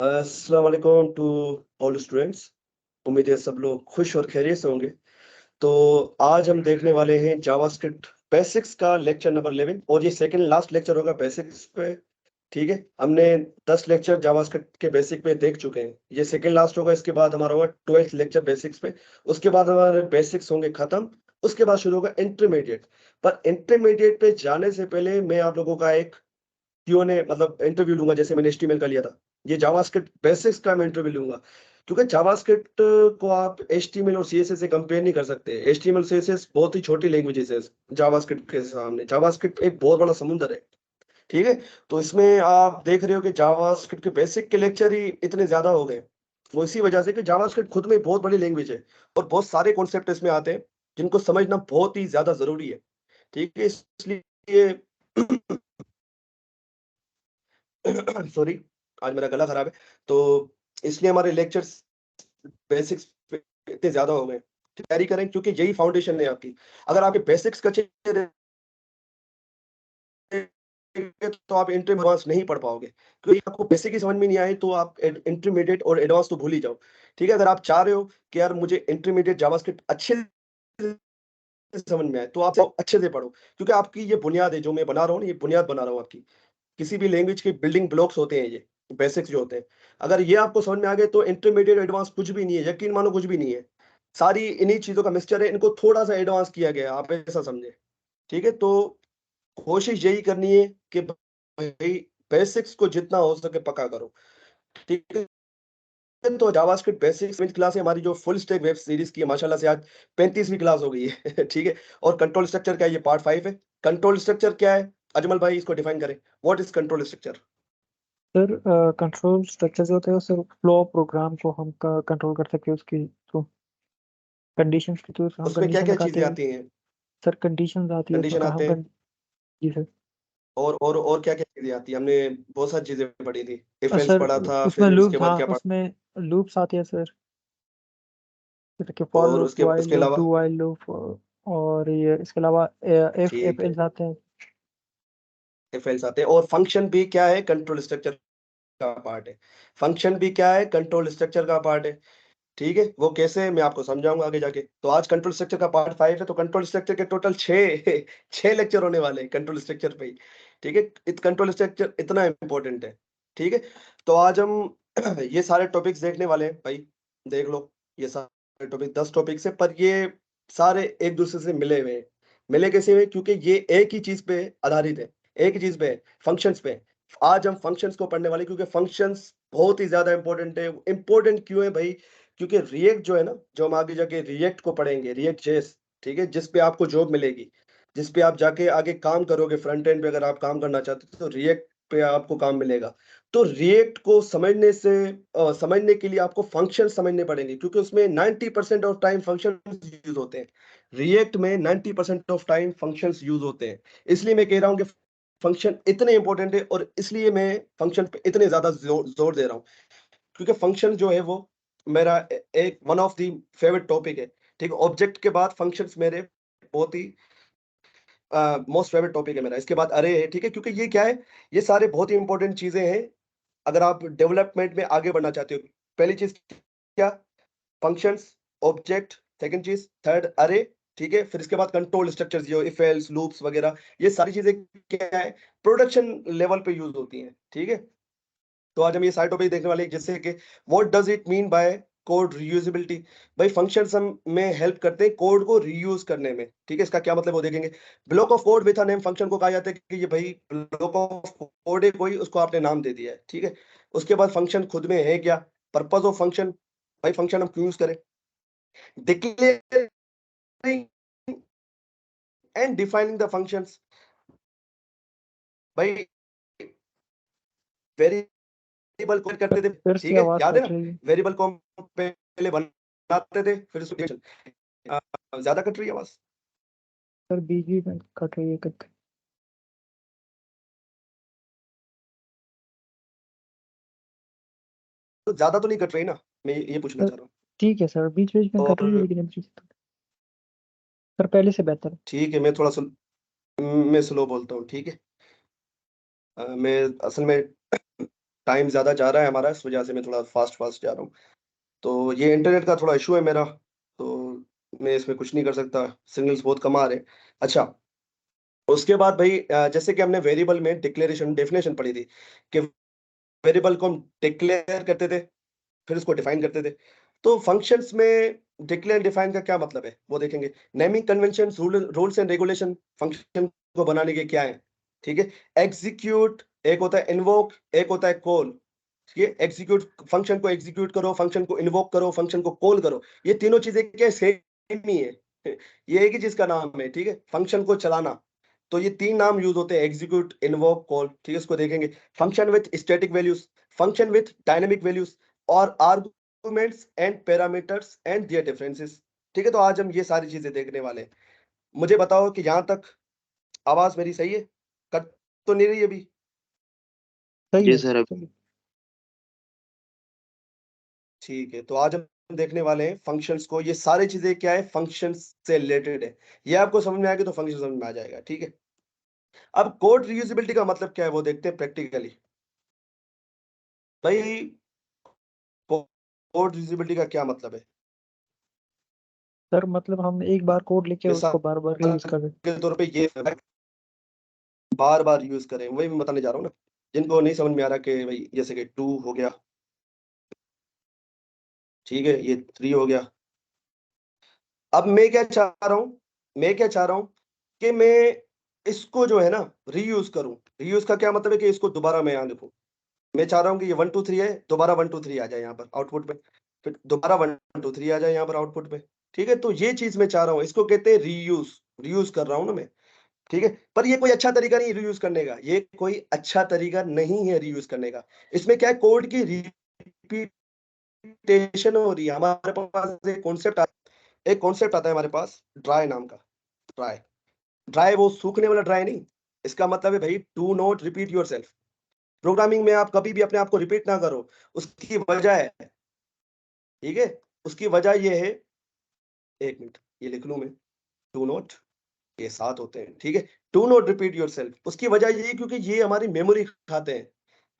अस्सलाम वालेकुम to all students. उम्मीद है सब लोग खुश और खैरियत से होंगे। तो आज हम देखने वाले हैं जावास्क्रिप्ट बेसिक्स का लेक्चर नंबर 11 और ये सेकंड लास्ट लेक्चर होगा बेसिक्स पे। ठीक है, हमने 10 लेक्चर जावास्क्रिप्ट के बेसिक पे देख चुके हैं, ये सेकंड लास्ट होगा। इसके बाद हमारा होगा 12th लेक्चर बेसिक्स पे। उसके बाद हमारे बेसिक्स होंगे खत्म। उसके बाद शुरू होगा इंटरमीडिएट। पर इंटरमीडिएट पे जाने से पहले मैं आप लोगों का एक क्यूएनए मतलब इंटरव्यू लूंगा, जैसे मैंने एचटीएमएल का लिया था। ये जावास्क्रिप्ट बेसिक्स का मैं इंटरव्यू लूंगा, क्योंकि जावास्क्रिप्ट को आप एचटीएमएल और सीएसएस से कंपेयर नहीं कर सकते। एचटीएमएल सीएसएस बहुत ही छोटी लैंग्वेजेस है जावास्क्रिप्ट के सामने। जावास्क्रिप्ट एक बहुत बड़ा समुंदर है। ठीक है, तो इसमें आप देख रहे हो कि जावास्क्रिप्ट के बेसिक के लेक्चर ही इतने ज्यादा हो गए। वो इसी वजह से कि जावास्क्रिप्ट खुद में बहुत बड़ी लैंग्वेज है और बहुत सारे कॉन्सेप्ट इसमें आते हैं जिनको समझना बहुत ही ज्यादा जरूरी है। ठीक है, इसलिए सॉरी, आज मेरा गला खराब है। तो इसलिए हमारे लेक्चर्स बेसिक्स पे इतने ज्यादा हो गए। तैयारी करें क्योंकि यही फाउंडेशन है आपकी। अगर आपके बेसिक्स अच्छे रहेंगे तो आप इंटरमीडिएट नहीं पढ़ पाओगे, क्योंकि आपको बेसिक ही समझ में नहीं आए तो आप इंटरमीडिएट और एडवांस तो भूल ही जाओ। ठीक है, अगर आप चाह रहे हो कि यार मुझे इंटरमीडिएट जावास्क्रिप्ट अच्छे से समझ में आए तो आप अच्छे से पढ़ो, क्योंकि आपकी ये बुनियाद है जो मैं बना रहा हूँ, ये बुनियाद बना रहा हूँ आपकी। किसी भी लैंग्वेज के बिल्डिंग ब्लॉक्स होते हैं, ये बेसिक्स जो होते हैं। अगर ये आपको समझ में आ गए तो इंटरमीडिएट एडवांस कुछ भी नहीं है, यकीन मानो कुछ भी नहीं है। सारी इन्हीं चीजों का मिक्सचर है, इनको थोड़ा सा एडवांस किया गया है, आप ऐसा समझे। ठीक है, तो कोशिश यही करनी है कि भाई बेसिक्स को जितना हो सके पक्का करो। ठीक है, तो जावास्क्रिप्ट बेसिक्स क्लास है हमारी, जो फुल स्टैक वेब सीरीज की है। माशाल्लाह से आज 35वीं क्लास हो गई है। ठीक है, और कंट्रोल स्ट्रक्चर क्या है, ये पार्ट 5 है। कंट्रोल स्ट्रक्चर क्या है, अजमल भाई इसको डिफाइन करें। What is control structure? Sir control structure जो होता है सर, फ्लो ऑफ प्रोग्राम को हम कंट्रोल कर सकते हैं उसकी थ्रू। कंडीशंस के थ्रू हम उसमें क्या कंडीशन क्या लगाते चीजें हैं। आती हैं? सर कंडीशंस आती है उसमें कंडीशन आते हैं, जी सर। और क्या क्या चीजें आती है? हमने बहुत सारी चीजें पढ़ी थी, इफ एल्स सर पढ़ा था, उसमें फिर उसके लूप्स, बाद हाँ क्या पढ़ा? उसमें लूप्स आते हैं सर, जैसे कि फॉर और लूप, उसके व्हाइल उसके लूप, अलावा? Do while loop. और ये इसके अलावा इफ ठीक है, एल्स आते हैं। इफ एल्स आते हैं। और फंक्शन भी क्या है, कंट्रोल स्ट्रक्चर का पार्ट है। फंक्शन भी क्या है, कंट्रोल स्ट्रक्चर का पार्ट है। ठीक है, वो कैसे मैं आपको समझाऊंगा आगे जाके। तो आज कंट्रोल स्ट्रक्चर का पार्ट 5 है, तो कंट्रोल स्ट्रक्चर के टोटल 6 6 लेक्चर होने वाले हैं कंट्रोल स्ट्रक्चर पे ही। ठीक है, कंट्रोल स्ट्रक्चर इतना इंपॉर्टेंट है। ठीक है, तो आज हम ये सारे टॉपिक्स देखने वाले हैं भाई। देख लो, ये सारे टॉपिक 10 टॉपिक्स है, पर ये सारे एक दूसरे से मिले हुए हैं। मिले कैसे हुए, क्योंकि ये एक ही चीज पे आधारित है, एक ही चीज पे, फंक्शंस पे। आज हम फंक्शंस को पढ़ने वाले, क्योंकि फंक्शंस बहुत ही ज्यादा इंपॉर्टेंट है। इंपॉर्टेंट क्यों है भाई, क्योंकि रिएक्ट जो है ना, जो हम आगे जाके रिएक्ट को पढ़ेंगे, रिएक्ट जेस। ठीक है, जिस पे आपको जॉब मिलेगी, जिस पे आप जाके आगे काम करोगे, फ्रंट एंड पे अगर आप काम करना चाहते हो तो रिएक्ट पे आपको काम मिलेगा। तो रिएक्ट को समझने के लिए आपको फंक्शन समझने पड़ेंगे, क्योंकि उसमें 90% ऑफ टाइम फंक्शन यूज होते हैं। रिएक्ट में 90% ऑफ टाइम फंक्शंस यूज होते हैं। इसलिए मैं कह रहा हूँ कि फंक्शन इतने इंपॉर्टेंट है, और इसलिए मैं फंक्शन पे इतने ज्यादा जोर दे रहा हूँ, क्योंकि फंक्शन जो है वो मेरा एक one of the favourite topic है। ठीक है, ऑब्जेक्ट के बाद फंक्शंस मेरे बहुत ही मोस्ट फेवरेट टॉपिक है मेरा। इसके बाद अरे है। ठीक है, क्योंकि ये क्या है, ये सारे बहुत ही इंपॉर्टेंट चीजें हैं अगर आप डेवलपमेंट में आगे बढ़ना चाहते हो। पहली चीज क्या, फंक्शंस, ऑब्जेक्ट। सेकंड चीज, थर्ड अरे। ठीक है, फिर इसके बाद कंट्रोल स्ट्रक्चर्स जो इफ एल्स लूप्स वगैरह, ये सारी चीजें क्या है, प्रोडक्शन लेवल पे यूज होती हैं। ठीक है, तो आज हम ये सारे टॉपिक देखने वाले हैं, जैसे कि what does it mean by code reusability. भाई फंक्शंस हम में हेल्प करते हैं कोड को रीयूज करने में। ठीक है, इसका क्या मतलब वो देखेंगे। Block of code with a name, function को कहा जाता है कि ये भाई ब्लॉक ऑफ कोड है कोई, उसको आपने नाम दे दिया है। ठीक है, उसके बाद फंक्शन खुद में है क्या, पर्पज ऑफ फंक्शन, भाई फंक्शन हम क्यों यूज करें, declaring and defining the functions. भाई वेरिएबल कॉल करते थे, फिर से ठीक है, आवाज याद है कट ना। रही है। वेरिएबल को हम पहले बनाते थे, फिर उसको ज्यादा कट रही है आवाज? सर बीच बीच में कट रही है कट। तो ज्यादा तो नहीं कट रही ना, मैं ये पूछना सर चाह रहा हूँ। ठीक है सर, बीच बीच में कट रही है और लेकिन अभी सर पहले से बेहतर है। ठीक है, मैं स्लो बोलता हूँ। ठीक है, मैं असल में टाइम ज्यादा जा रहा है हमारा, इस वजह से मैं थोड़ा फास्ट फास्ट जा रहा हूँ। तो ये इंटरनेट का थोड़ा इशू है मेरा, तो मैं इसमें कुछ नहीं कर सकता, सिग्नल्स बहुत कम आ रहे हैं। अच्छा, उसके बाद भाई जैसे कि हमने वेरिएबल में डिक्लेरेशन डेफिनेशन पढ़ी थी कि वेरिएबल को हम डिक्लेयर करते थे, फिर उसको डिफाइन करते थे। तो फंक्शंस में डिक्लेयर डिफाइन का क्या मतलब है वो देखेंगे। Naming convention, rules and regulation function को बनाने के क्या है, ठीक है। एग्जीक्यूट एक होता है, इन्वोक एक होता है कॉल। ये एग्जीक्यूट, फंक्शन को एग्जीक्यूट करो, फंक्शन को इन्वोक करो, फंक्शन को कॉल करो, ये तीनों चीजें क्या सेम ही है। ये एक ही चीज का नाम है, ठीक है, फंक्शन को चलाना। तो ये तीन नाम यूज होते हैं, एग्जीक्यूट, इन्वोक, कॉल, ठीक है, इसको देखेंगे। Function with static values, function with dynamic values, और arguments and parameters and their differences, ठीक है। तो आज हम ये सारी चीजें देखने वाले हैं। मुझे बताओ कि यहां तक आवाज मेरी सही है, कट तो नहीं रही अभी? सही जी है सर। सही है। ठीक है, तो आज हम देखने वाले हैं फंक्शंस को। ये सारी चीजें क्या है, फंक्शंस से रिलेटेड है। ये आपको समझ में आएगी तो फंक्शन समझ में आ जाएगा, ठीक है। अब कोड रीयूजेबिलिटी का मतलब क्या है वो देखते हैं प्रैक्टिकली। भाई कोड रीयूजेबिलिटी का क्या मतलब है? सर मतलब हम एक बार कोड लिखे उसको बार बार मिसाल यूज कर रहे। के तौर पे ये बार बार यूज करें, वही मैं बताने जा रहा हूँ ना। जिनको नहीं समझ में आ रहा कि भाई जैसे कि 2 हो गया, ठीक है, ये 3 हो गया। अब मैं क्या चाह रहा हूँ, मैं क्या चाह रहा हूँ कि मैं इसको जो है ना रीयूज करूं। रीयूज का क्या मतलब है कि इसको दोबारा मैं यहाँ लिखूं। मैं चाह रहा हूँ कि ये 1 2 3 है, दोबारा 1 2 3 आ जाए यहाँ पर आउटपुट में, फिर दोबारा 1 2 3 आ जाए यहाँ पर आउटपुट में, ठीक है। तो ये चीज मैं चाह रहा हूँ, इसको कहते हैं रीयूज। रीयूज कर रहा हूँ ना मैं, ठीक है। पर ये कोई अच्छा तरीका नहीं रीयूज करने का, ये कोई अच्छा तरीका नहीं है रीयूज करने का। इसमें क्या है, कोड की रिपीटेशन हो रही है। हमारे पास एक कॉन्सेप्ट आता है हमारे पास, ड्राई नाम का। ड्राई, ड्राई वो सूखने वाला ड्राई नहीं। इसका मतलब है भाई do not repeat your self. Programming में आप कभी भी अपने आप को रिपीट ना करो। उसकी वजह है, ठीक है, उसकी वजह ये है, एक मिनट ये लिख लूं मैं, डू नॉट, ये साथ होते हैं, ठीक है। Do not repeat your self, उसकी वजह ये है क्योंकि ये हमारी मेमोरी खाते हैं।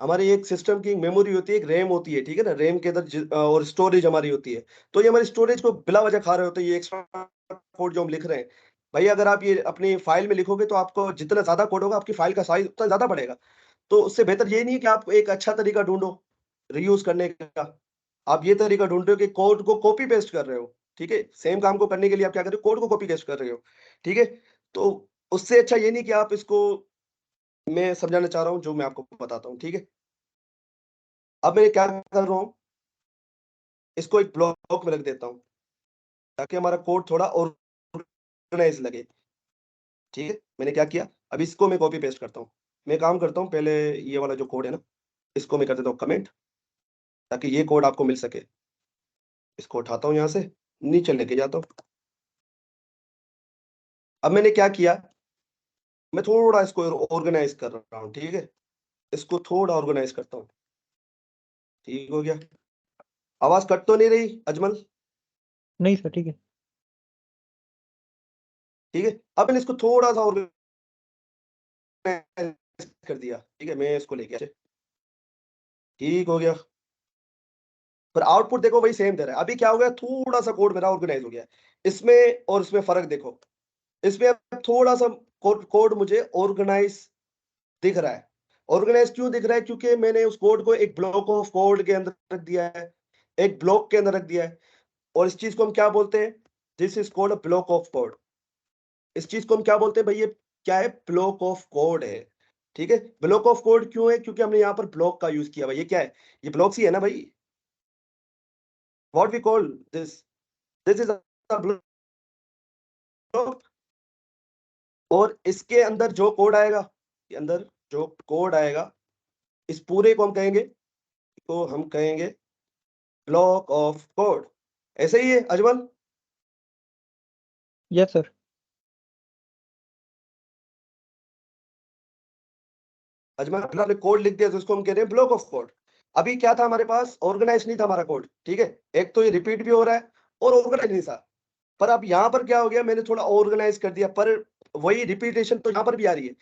हमारी एक सिस्टम की मेमोरी होती है, एक रैम होती है, ठीक है ना। रैम के अंदर और स्टोरेज हमारी होती है। तो ये हमारी स्टोरेज को बिला वजह खा रहे होते हैं, ये एक्स्ट्रा कोड जो हम लिख रहे हैं। भाई अगर आप ये अपनी फाइल में लिखोगे तो आपको जितना ज्यादा कोड होगा आपकी फाइल का साइज उतना ज्यादा बढ़ेगा। तो उससे बेहतर ये नहीं है कि आप एक अच्छा तरीका ढूंढो रीयूज करने का। आप ये तरीका ढूंढ रहे हो कि कोड को कॉपी पेस्ट कर रहे हो, ठीक है। सेम काम को करने के लिए आप क्या कर रहे हो, कोड को कॉपी पेस्ट कर रहे हो, ठीक है। तो उससे अच्छा ये नहीं कि आप इसको, मैं समझाना चाह रहा हूँ जो मैं आपको बताता हूँ, ठीक है। अब मैं क्या कर रहा हूँ, इसको एक ब्लॉक में रख देता हूँ ताकि हमारा कोड थोड़ा ऑर्गेनाइज लगे, ठीक है। मैंने क्या किया, अब इसको मैं कॉपी पेस्ट करता हूँ। मैं काम करता हूँ, पहले ये वाला जो कोड है ना, इसको मैं कर देता हूँ कमेंट, ताकि ये कोड आपको मिल सके। इसको उठाता हूँ यहाँ से, नीचे लेके जाता हूँ। अब मैंने क्या किया, मैं थोड़ा इसको ऑर्गेनाइज कर रहा हूँ, ठीक है। इसको थोड़ा ऑर्गेनाइज करता हूँ, ठीक हो गया। आवाज कट तो नहीं रही अजमल? नहीं सर ठीक है। ठीक है, अब मैंने इसको थोड़ा सा ऑर्गेनाइज कर दिया, ठीक है। मैं इसको लेके ठीक हो गया। पर आउटपुट देखो वही सेम दे रहा है। अभी क्या हो गया, थोड़ा सा कोड मेरा ऑर्गेनाइज हो गया। इसमें और इसमें फर्क देखो, इसमें अब थोड़ा सा कोड मुझे ऑर्गेनाइज दिख रहा है। ऑर्गेनाइज क्यों दिख रहा है, क्योंकि मैंने उस कोड को एक ब्लॉक ऑफ कोड के अंदर रख दिया है, एक ब्लॉक के अंदर रख दिया है। और इस चीज को हम क्या बोलते हैं, this is called a block of code. इस चीज को हम क्या बोलते हैं भाई, ये क्या है, ब्लॉक ऑफ कोड है, ठीक है। ब्लॉक ऑफ कोड क्यों है, क्योंकि हमने यहाँ पर ब्लॉक का यूज किया भाई। ये क्या है, ये ब्लॉक्स ही है ना भाई। What we call this, this is a block. और इसके अंदर जो कोड आएगा, के अंदर जो कोड आएगा, इस पूरे को हम कहेंगे, तो हम कहेंगे ब्लॉक ऑफ कोड। ऐसे ही है अजमल? Yes sir. अजमल आपने कोड लिख दिया तो उसको हम कह रहे हैं ब्लॉक ऑफ कोड। अभी क्या था हमारे पास, ऑर्गेनाइज नहीं था हमारा कोड, ठीक है। एक तो ये रिपीट भी हो रहा है और ऑर्गेनाइज नहीं था। पर अब यहाँ पर क्या हो गया, मैंने थोड़ा ऑर्गेनाइज कर दिया, पर वही रिपीटेशन तो यहाँ पर भी आ रही है।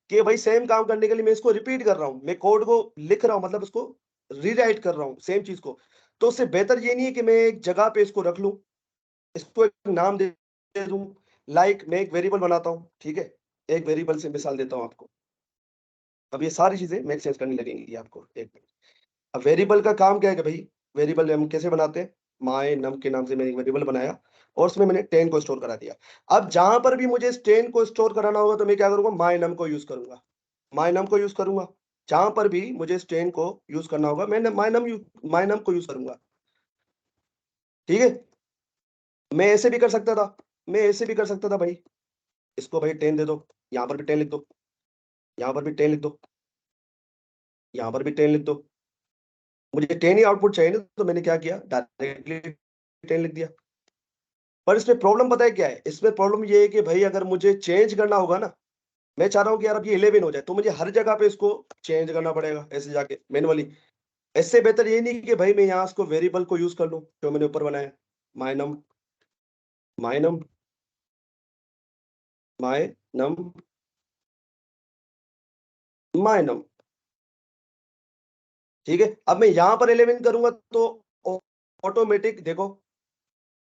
कि भाई सेम काम करने के लिए मैं इसको रिपीट कर रहा हूँ, मैं कोड को लिख रहा हूँ, मतलब उसको रीराइट कर रहा हूँ सेम चीज को। तो उससे बेहतर ये नहीं है कि मैं एक जगह पे इसको रख लूं, इसको एक नाम दे दूं। लाइक मैं एक वेरिएबल बनाता हूँ, ठीक है, एक वेरिएबल से मिसाल देता हूँ आपको। अब ये सारी चीजें मेक सेंस करने लगेंगी आपको एक मिनट। अब वेरिएबल का काम क्या है कि भाई वेरिएबल हम कैसे बनाते हैं, माय नम के नाम से मैंने एक वेरिएबल बनाया और उसमें मैंने 10 को स्टोर करा दिया। अब जहां पर भी मुझे इस 10 को स्टोर कराना होगा तो मैं क्या करूंगा, माय नम को यूज करूंगा, माय नम को यूज करूंगा। जहां पर भी मुझे इस 10 को यूज करना होगा मैं माय नम को यूज करूंगा, ठीक है। मैं ऐसे भी कर सकता था, मैं ऐसे भी कर सकता था भाई, इसको भाई 10 दे दो, यहाँ पर भी 10 लिख दो, यहाँ पर भी 10 लिख दो, यहाँ पर भी 10 लिख दो। मुझे 10 ही आउटपुट चाहिए ना, तो मैंने क्या किया, डायरेक्टली 10 लिख दिया। पर इसमें प्रॉब्लम पता है क्या है, इसमें प्रॉब्लम ये है कि भाई अगर मुझे चेंज करना होगा ना, मैं चाह रहा हूँ कि यार अब ये 11 हो जाए, तो मुझे हर जगह पे इसको चेंज करना पड़ेगा ऐसे जाके मैनुअली। इससे बेहतर ये नहीं कि भाई मैं यहाँ इसको वेरिएबल को यूज कर लूँ जो मैंने ऊपर बनाया, माइनम माइनम माइनम माइनम, ठीक है। अब मैं यहाँ पर 11 करूंगा तो ऑटोमेटिक देखो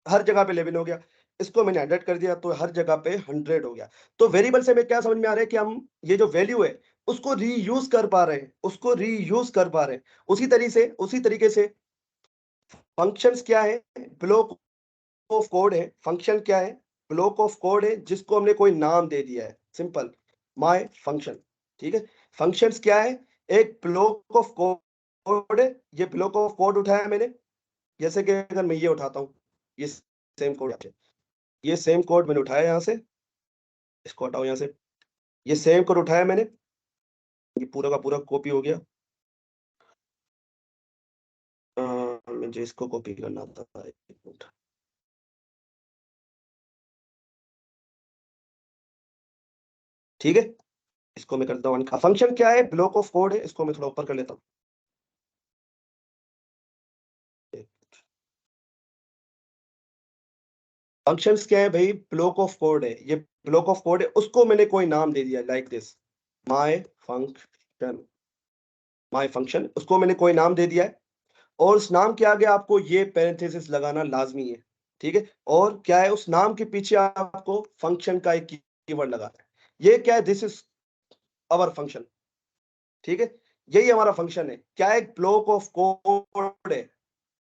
हर जगह पे 11 हो गया। इसको मैंने 100 कर दिया तो हर जगह पे 100 हो गया। तो वेरिएबल से हमें क्या समझ में आ रहा है कि हम ये जो वैल्यू है उसको रीयूज कर पा रहे हैं, उसको रीयूज कर पा रहे हैं। उसी तरीके से फंक्शंस क्या है, ब्लॉक ऑफ कोड है। फंक्शन क्या है, ब्लॉक ऑफ कोड है जिसको हमने कोई नाम दे दिया है, सिंपल, माय फंक्शन, ठीक है। फंक्शंस क्या है, एक ब्लॉक ऑफ कोड है। ये ब्लॉक ऑफ कोड उठाया मैंने, जैसे कि अगर मैं ये उठाता हूँ, ये सेम कोड, ये सेम कोड मैंने उठाया यहाँ से, इसको हटाओ यहाँ से, ये सेम कोड उठाया मैंने, ये पूरा का पूरा कॉपी हो गया। मुझे इसको कॉपी करना था, एक मिनट, ठीक है। इसको मैं करता हूँ, फंक्शन क्या है, ब्लॉक ऑफ कोड है, इसको मैं थोड़ा ऊपर कर लेता हूँ। फंक्शंस क्या है भाई, ब्लॉक ऑफ कोड है, ये ब्लॉक ऑफ कोड है, उसको मैंने कोई नाम दे दिया like this, my function. My function उसको मैंने कोई नाम दे दिया है, और उस नाम के आगे आपको ये पैरेंथेसिस लगाना लाजमी है, ठीक है। और क्या है, उस नाम के पीछे आपको फंक्शन का एक कीवर्ड लगाना है। ये क्या है, दिस इज आवर फंक्शन, ठीक है। यही हमारा फंक्शन है, क्या, एक ब्लॉक ऑफ कोड है,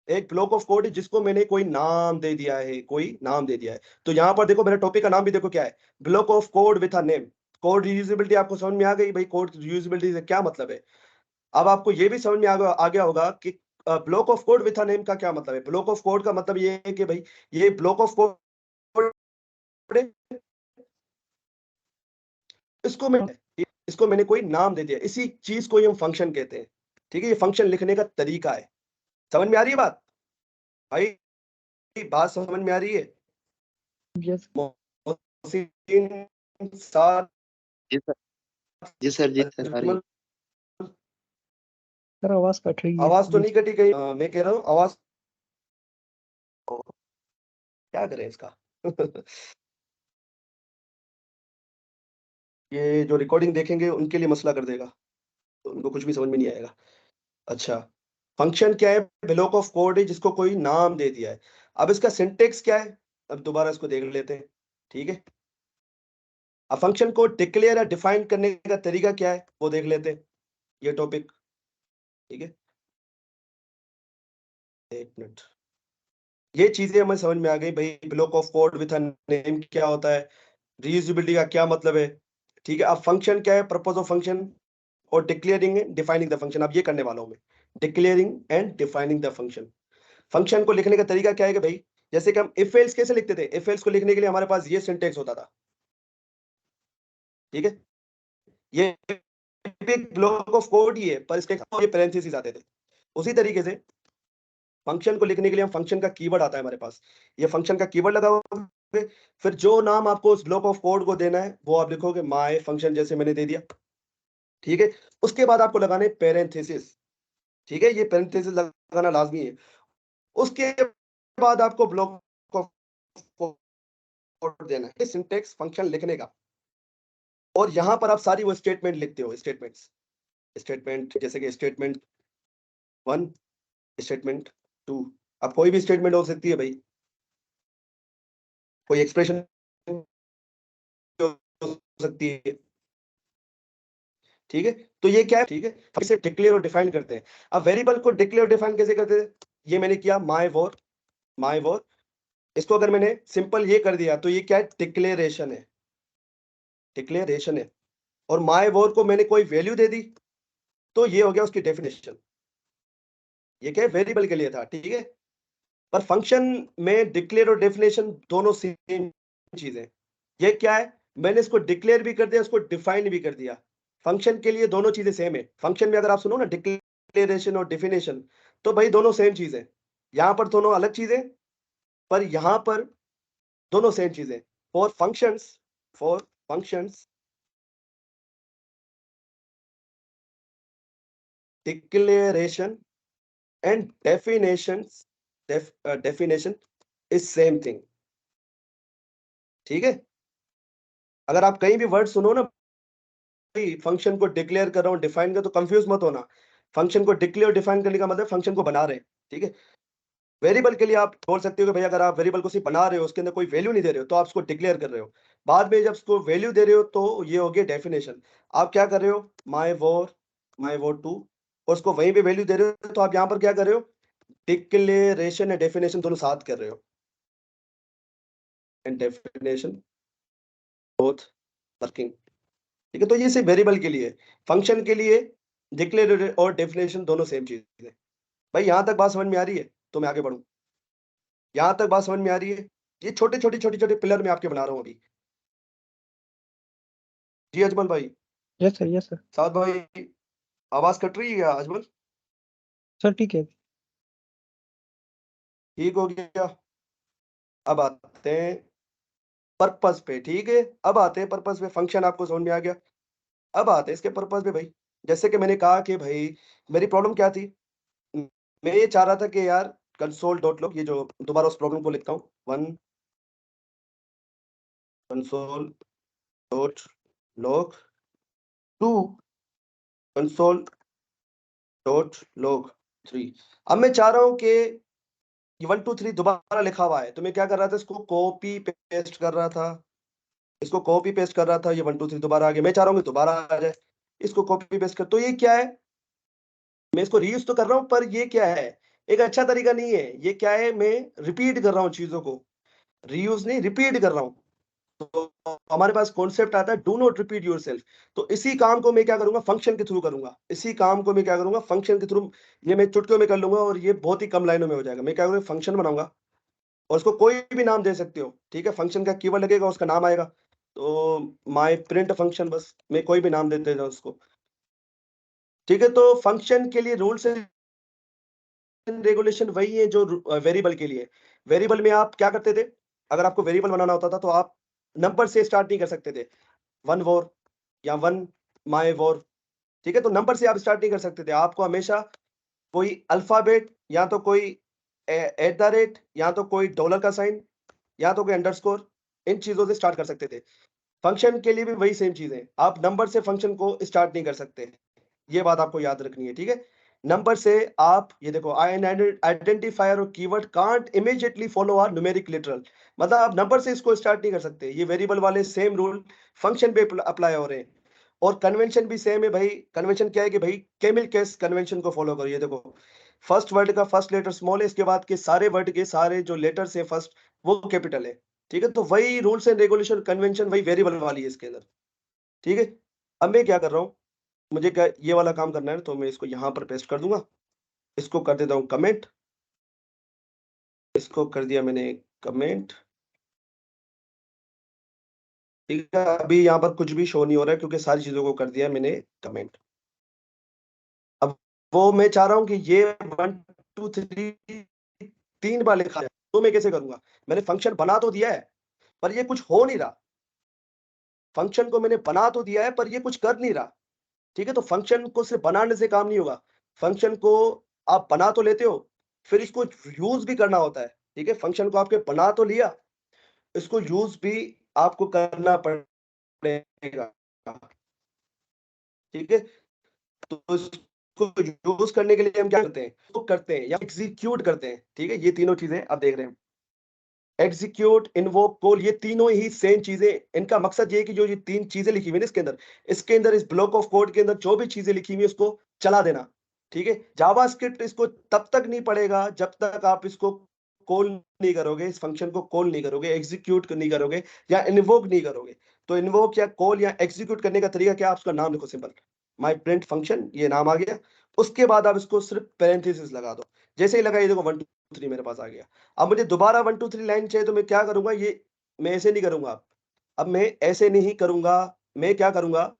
एक ब्लॉक ऑफ कोड है जिसको मैंने कोई नाम दे दिया है, कोई नाम दे दिया है। तो यहाँ पर देखो मेरे टॉपिक का नाम भी देखो क्या है, block of code with a name. Code reusability आपको समझ में आ गई भाई, कोड रीयूजेबिलिटी से क्या मतलब है। अब आपको ये भी समझ में आ गया होगा कि block of code with a name का क्या मतलब है। ब्लॉक ऑफ कोड का मतलब ये है कि भाई ये ब्लॉक ऑफ कोड, इसको मैं इसको मैंने कोई नाम दे दिया, इसी चीज को ही हम फंक्शन कहते हैं, ठीक है। ये फंक्शन लिखने का तरीका है। समझ में आ रही है बात भाई, बात समझ में आ रही है। यस मोहसिन, साद, जी सर, जी सर, जी सर, आ रही है। अजमल, सर आवाज कट रही है आवाज तो बीच नहीं कटी गई, मैं कह रहा हूँ आवाज, क्या करें इसका ये जो रिकॉर्डिंग देखेंगे उनके लिए मसला कर देगा, तो उनको कुछ भी समझ में नहीं आएगा। अच्छा, फंक्शन क्या है, ब्लॉक ऑफ कोड है जिसको कोई नाम दे दिया है। अब इसका सिंटेक्स क्या है, अब दोबारा इसको देख लेते हैं, ठीक है। अब फंक्शन को डिक्लेयर या डिफाइन करने का तरीका क्या है वो देख लेते हैं, ये टॉपिक, ठीक है। एक मिनट, ये चीजें हमें समझ में आ गई भाई, block of code with name क्या होता है, रीयूजेबिलिटी का क्या मतलब है, ठीक है। अब फंक्शन क्या है, पर्पस ऑफ फंक्शन, और declaring and defining the function, अब ये करने वाला हूं मैं, declaring and defining the function. Function को लिखने का तरीका क्या है कि भाई, जैसे कि हम इफ एल्स कैसे लिखते थे, इफ एल्स को लिखने के लिए हमारे पास ये सिंटेक्स होता था, ठीक है। ये ब्लॉक ऑफ कोड ही है, पर इसके ये पैरेंथेसिस आते थे। उसी तरीके से फंक्शन को लिखने के लिए हम फंक्शन का कीवर्ड आता है हमारे पास, ये फंक्शन का कीवर्ड लगा हुआ है। फिर जो नाम आपको उस ब्लॉक ऑफ कोड को देना है वो आप लिखोगे माय फंक्शन, जैसे मैंने दे दिया, ठीक है। उसके बाद आपको लगाने पैरेंथेसिस, ठीक है, ये पैरेंथेसिस लगाना लाजमी है। उसके बाद आपको ब्लॉक ऑफ कोड देना है, सिंटेक्स फंक्शन लिखने का। और यहाँ पर आप सारी वो स्टेटमेंट लिखते हो, स्टेटमेंट जैसे कि स्टेटमेंट 1, स्टेटमेंट 2, अब कोई भी स्टेटमेंट हो सकती है भाई, कोई एक्सप्रेशन हो सकती है, ठीक है। तो ये क्या है, ठीक है, हम इसे डिक्लेयर और डिफाइन करते हैं। अब वेरिएबल को डिक्लेयर और डिफाइन कैसे करते हैं, ये मैंने किया माय वॉर, इसको अगर मैंने सिंपल ये कर दिया तो ये क्या है, डिक्लेरेशन है। और माय वॉर को मैंने कोई वैल्यू दे दी तो ये हो गया उसकी डेफिनेशन। ये क्या है, वेरिएबल के लिए था, ठीक है। पर फंक्शन में डिक्लेयर और डेफिनेशन दोनों सेम चीजें। ये क्या है, मैंने इसको डिक्लेयर भी कर दिया, इसको डिफाइन भी कर दिया। फंक्शन के लिए दोनों चीजें सेम है। फंक्शन में अगर आप सुनो ना डिक्लेरेशन और डेफिनेशन, तो भाई दोनों सेम चीज है। यहां पर दोनों अलग चीजें, पर यहां पर दोनों सेम चीजें। For functions declaration and definition is same thing, ठीक है। अगर आप कहीं भी वर्ड सुनो ना, फंक्शन को डिक्लेयर कर रहा हूं, डिफाइन कर, तो कंफ्यूज मत होना। फंक्शन को डिक्लेयर डिफाइन करने का मतलब फंक्शन को बना रहे हैं, ठीक है। वेरिएबल के लिए आप बोल सकते हो कि भाई अगर आप वेरिएबल को सिर्फ बना रहे हो, उसके अंदर कोई वैल्यू नहीं दे रहे हो, तो आप उसको डिक्लेयर कर रहे हो। बाद में जब उसको वैल्यू दे रहे हो तो ये हो गया डेफिनेशन। आप क्या कर रहे हो, माय वॉर 2, और उसको वहीं पे वैल्यू दे रहे हो, तो आप यहाँ पर क्या कर रहे हो, डिक्लेरेशन एंड डेफिनेशन दोनों साथ कर रहे हो, एंड डेफिनेशन बोथ वर्किंग, ठीक है। तो ये सिर्फ वेरिएबल के लिए, फंक्शन के लिए डिक्लेयर और डेफिनेशन दोनों सेम चीज है। भाई यहां तक बात समझ में आ रही है, तो मैं आगे बढ़ूं। यहां तक बात समझ में आ रही है, ये छोटे पिलर में आपके बना रहा हूं अभी। जी अजमल भाई। Yes sir. साथ भाई, आवाज कट रही है क्या अजमल? सर ठीक है। ठीक हो गया। अब आते हैं पर्पस पे, ठीक है। अब आते हैं पर्पस पे, फंक्शन आपको समझ में आ गया। अब आते हैं इसके पर्पस पे भाई। जैसे कि मैंने कहा कि भाई मेरी प्रॉब्लम क्या थी, मैं ये चाह रहा था कि यार कंसोल डॉट लॉग, ये जो दोबारा उस प्रॉब्लम को लिखता हूँ, 1 console dot log 2 console dot log 3। अब मैं चाह रहा हूं कि ये 1 2 3 दोबारा लिखा हुआ है, तो मैं क्या कर रहा था, इसको कॉपी पेस्ट कर रहा था, इसको कॉपी पेस्ट कर रहा था। ये 1 2 3 दोबारा आ गया, मैं चाह रहा हूँ कि दोबारा आ जाए, इसको कॉपी पेस्ट कर। तो ये क्या है, मैं इसको रीयूज तो कर रहा हूँ, पर ये क्या है, एक अच्छा तरीका नहीं है। ये क्या है, मैं रिपीट कर रहा हूँ चीजों को, रीयूज नहीं, रिपीट कर रहा हूँ। तो हमारे पास कॉन्सेप्ट आता है डू नॉट रिपीट योरसेल्फ। तो इसी काम को मैं क्या करूंगा, फंक्शन के थ्रू करूंगा। इसी काम को मैं क्या करूंगा, फंक्शन के थ्रू। ये मैं चुटकियों में कर लूंगा और ये बहुत ही कम लाइनों में हो जाएगा। मैं क्या करूंगा, फंक्शन बनाऊंगा और उसको कोई भी नाम दे सकते हो, ठीक है। फंक्शन का कीवर्ड लगेगा, उसका नाम आएगा। तो माय प्रिंट फंक्शन, बस मैं कोई भी नाम देते जाऊं उसको, ठीक है। तो फंक्शन के लिए रूल्स एंड रेगुलेशन वही है जो वेरिएबल के लिए। वेरिएबल में आप क्या करते थे, अगर आपको वेरिएबल बनाना होता था तो आप नंबर से स्टार्ट नहीं कर सकते थे, 1 वॉर या 1 माय वॉर, ठीक है। तो नंबर से आप स्टार्ट नहीं कर सकते थे, आपको हमेशा कोई अल्फाबेट, या तो कोई एट द रेट, या तो कोई डॉलर का साइन, या तो कोई अंडरस्कोर, इन चीजों से स्टार्ट कर सकते थे। फंक्शन के लिए भी वही सेम चीज है, आप नंबर से फंक्शन को स्टार्ट नहीं कर सकते। ये बात आपको याद रखनी है, ठीक है। नंबर से आप ये देखो, आइडेंटिफायर और keyword can't immediately follow are numeric literal, मतलब आप नंबर से इसको स्टार्ट नहीं कर सकते। ये वेरिएबल वाले सेम रूल फंक्शन पे अप्लाई हो रहे हैं। और कन्वेंशन भी सेम है भाई। कन्वेंशन क्या है कि भाई कैमिल केस कन्वेंशन को फॉलो करो। ये देखो, फर्स्ट वर्ड का फर्स्ट लेटर स्मॉल है, इसके बाद के सारे वर्ड के सारे जो लेटर्स है फर्स्ट, वो कैपिटल है, ठीक है। तो वही रूल्स एंड रेगुलेशन कन्वेंशन वही वेरिएबल वाली है इसके अंदर, ठीक है। अब मैं क्या कर रहा हूँ, मुझे क्या ये वाला काम करना है, तो मैं इसको यहाँ पर पेस्ट कर दूंगा। इसको कर देता हूँ कमेंट, इसको कर दिया मैंने कमेंट, ठीक है। अभी यहाँ पर कुछ भी शो नहीं हो रहा है क्योंकि सारी चीजों को कर दिया मैंने कमेंट। अब वो मैं चाह रहा हूँ कि ये 1 2 3 3 बार लिखा जाए, तो मैं कैसे करूंगा, मैंने फंक्शन बना तो दिया है पर ये कुछ हो नहीं रहा। फंक्शन को मैंने बना तो दिया है पर ये कुछ कर नहीं रहा, ठीक है। तो फंक्शन को सिर्फ बनाने से काम नहीं होगा। फंक्शन को आप बना तो लेते हो, फिर इसको यूज भी करना होता है, ठीक है। फंक्शन को आपके बना तो लिया, इसको यूज भी आपको करना पड़ेगा, ठीक है, तो इसको यूज करने के लिए हम क्या करते हैं, तो करते हैं या एग्जीक्यूट करते हैं। ठीक है, ये तीनों चीजें आप देख रहे हैं, एग्जीक्यूट, इन्वोक, कॉल, ये तीनों ही सेम चीजें। इनका मकसद ये है कि जो ये तीन चीजें लिखी हुई है इसके अंदर इस ब्लॉक ऑफ कोड के अंदर जो भी चीजें लिखी हुई है उसको चला देना। ठीक है, जावास्क्रिप्ट इसको तब तक नहीं पड़ेगा जब तक आप इसको कॉल नहीं करोगे, इस फंक्शन को कॉल नहीं करोगे, एग्जीक्यूट नहीं करोगे या इन्वोक नहीं करोगे। तो इन्वोक या कॉल या एग्जीक्यूट करने का तरीका क्या है, आप उसका नाम लिखो, सिंपल माई प्रिंट फंक्शन, ये नाम आ गया। उसके बाद आप इसको सिर्फ पैरेंथेसिस लगा दो। जैसे ही लगाइए देखो 1 2 3 मेरे पास आ गया। अब मुझे दोबारा 1 2 3 लाइन चाहिए तो मैं क्या करूंगा, ये मैं ऐसे नहीं करूंगा। अब मैं ऐसे नहीं करूंगा, मैं क्या करूंगा,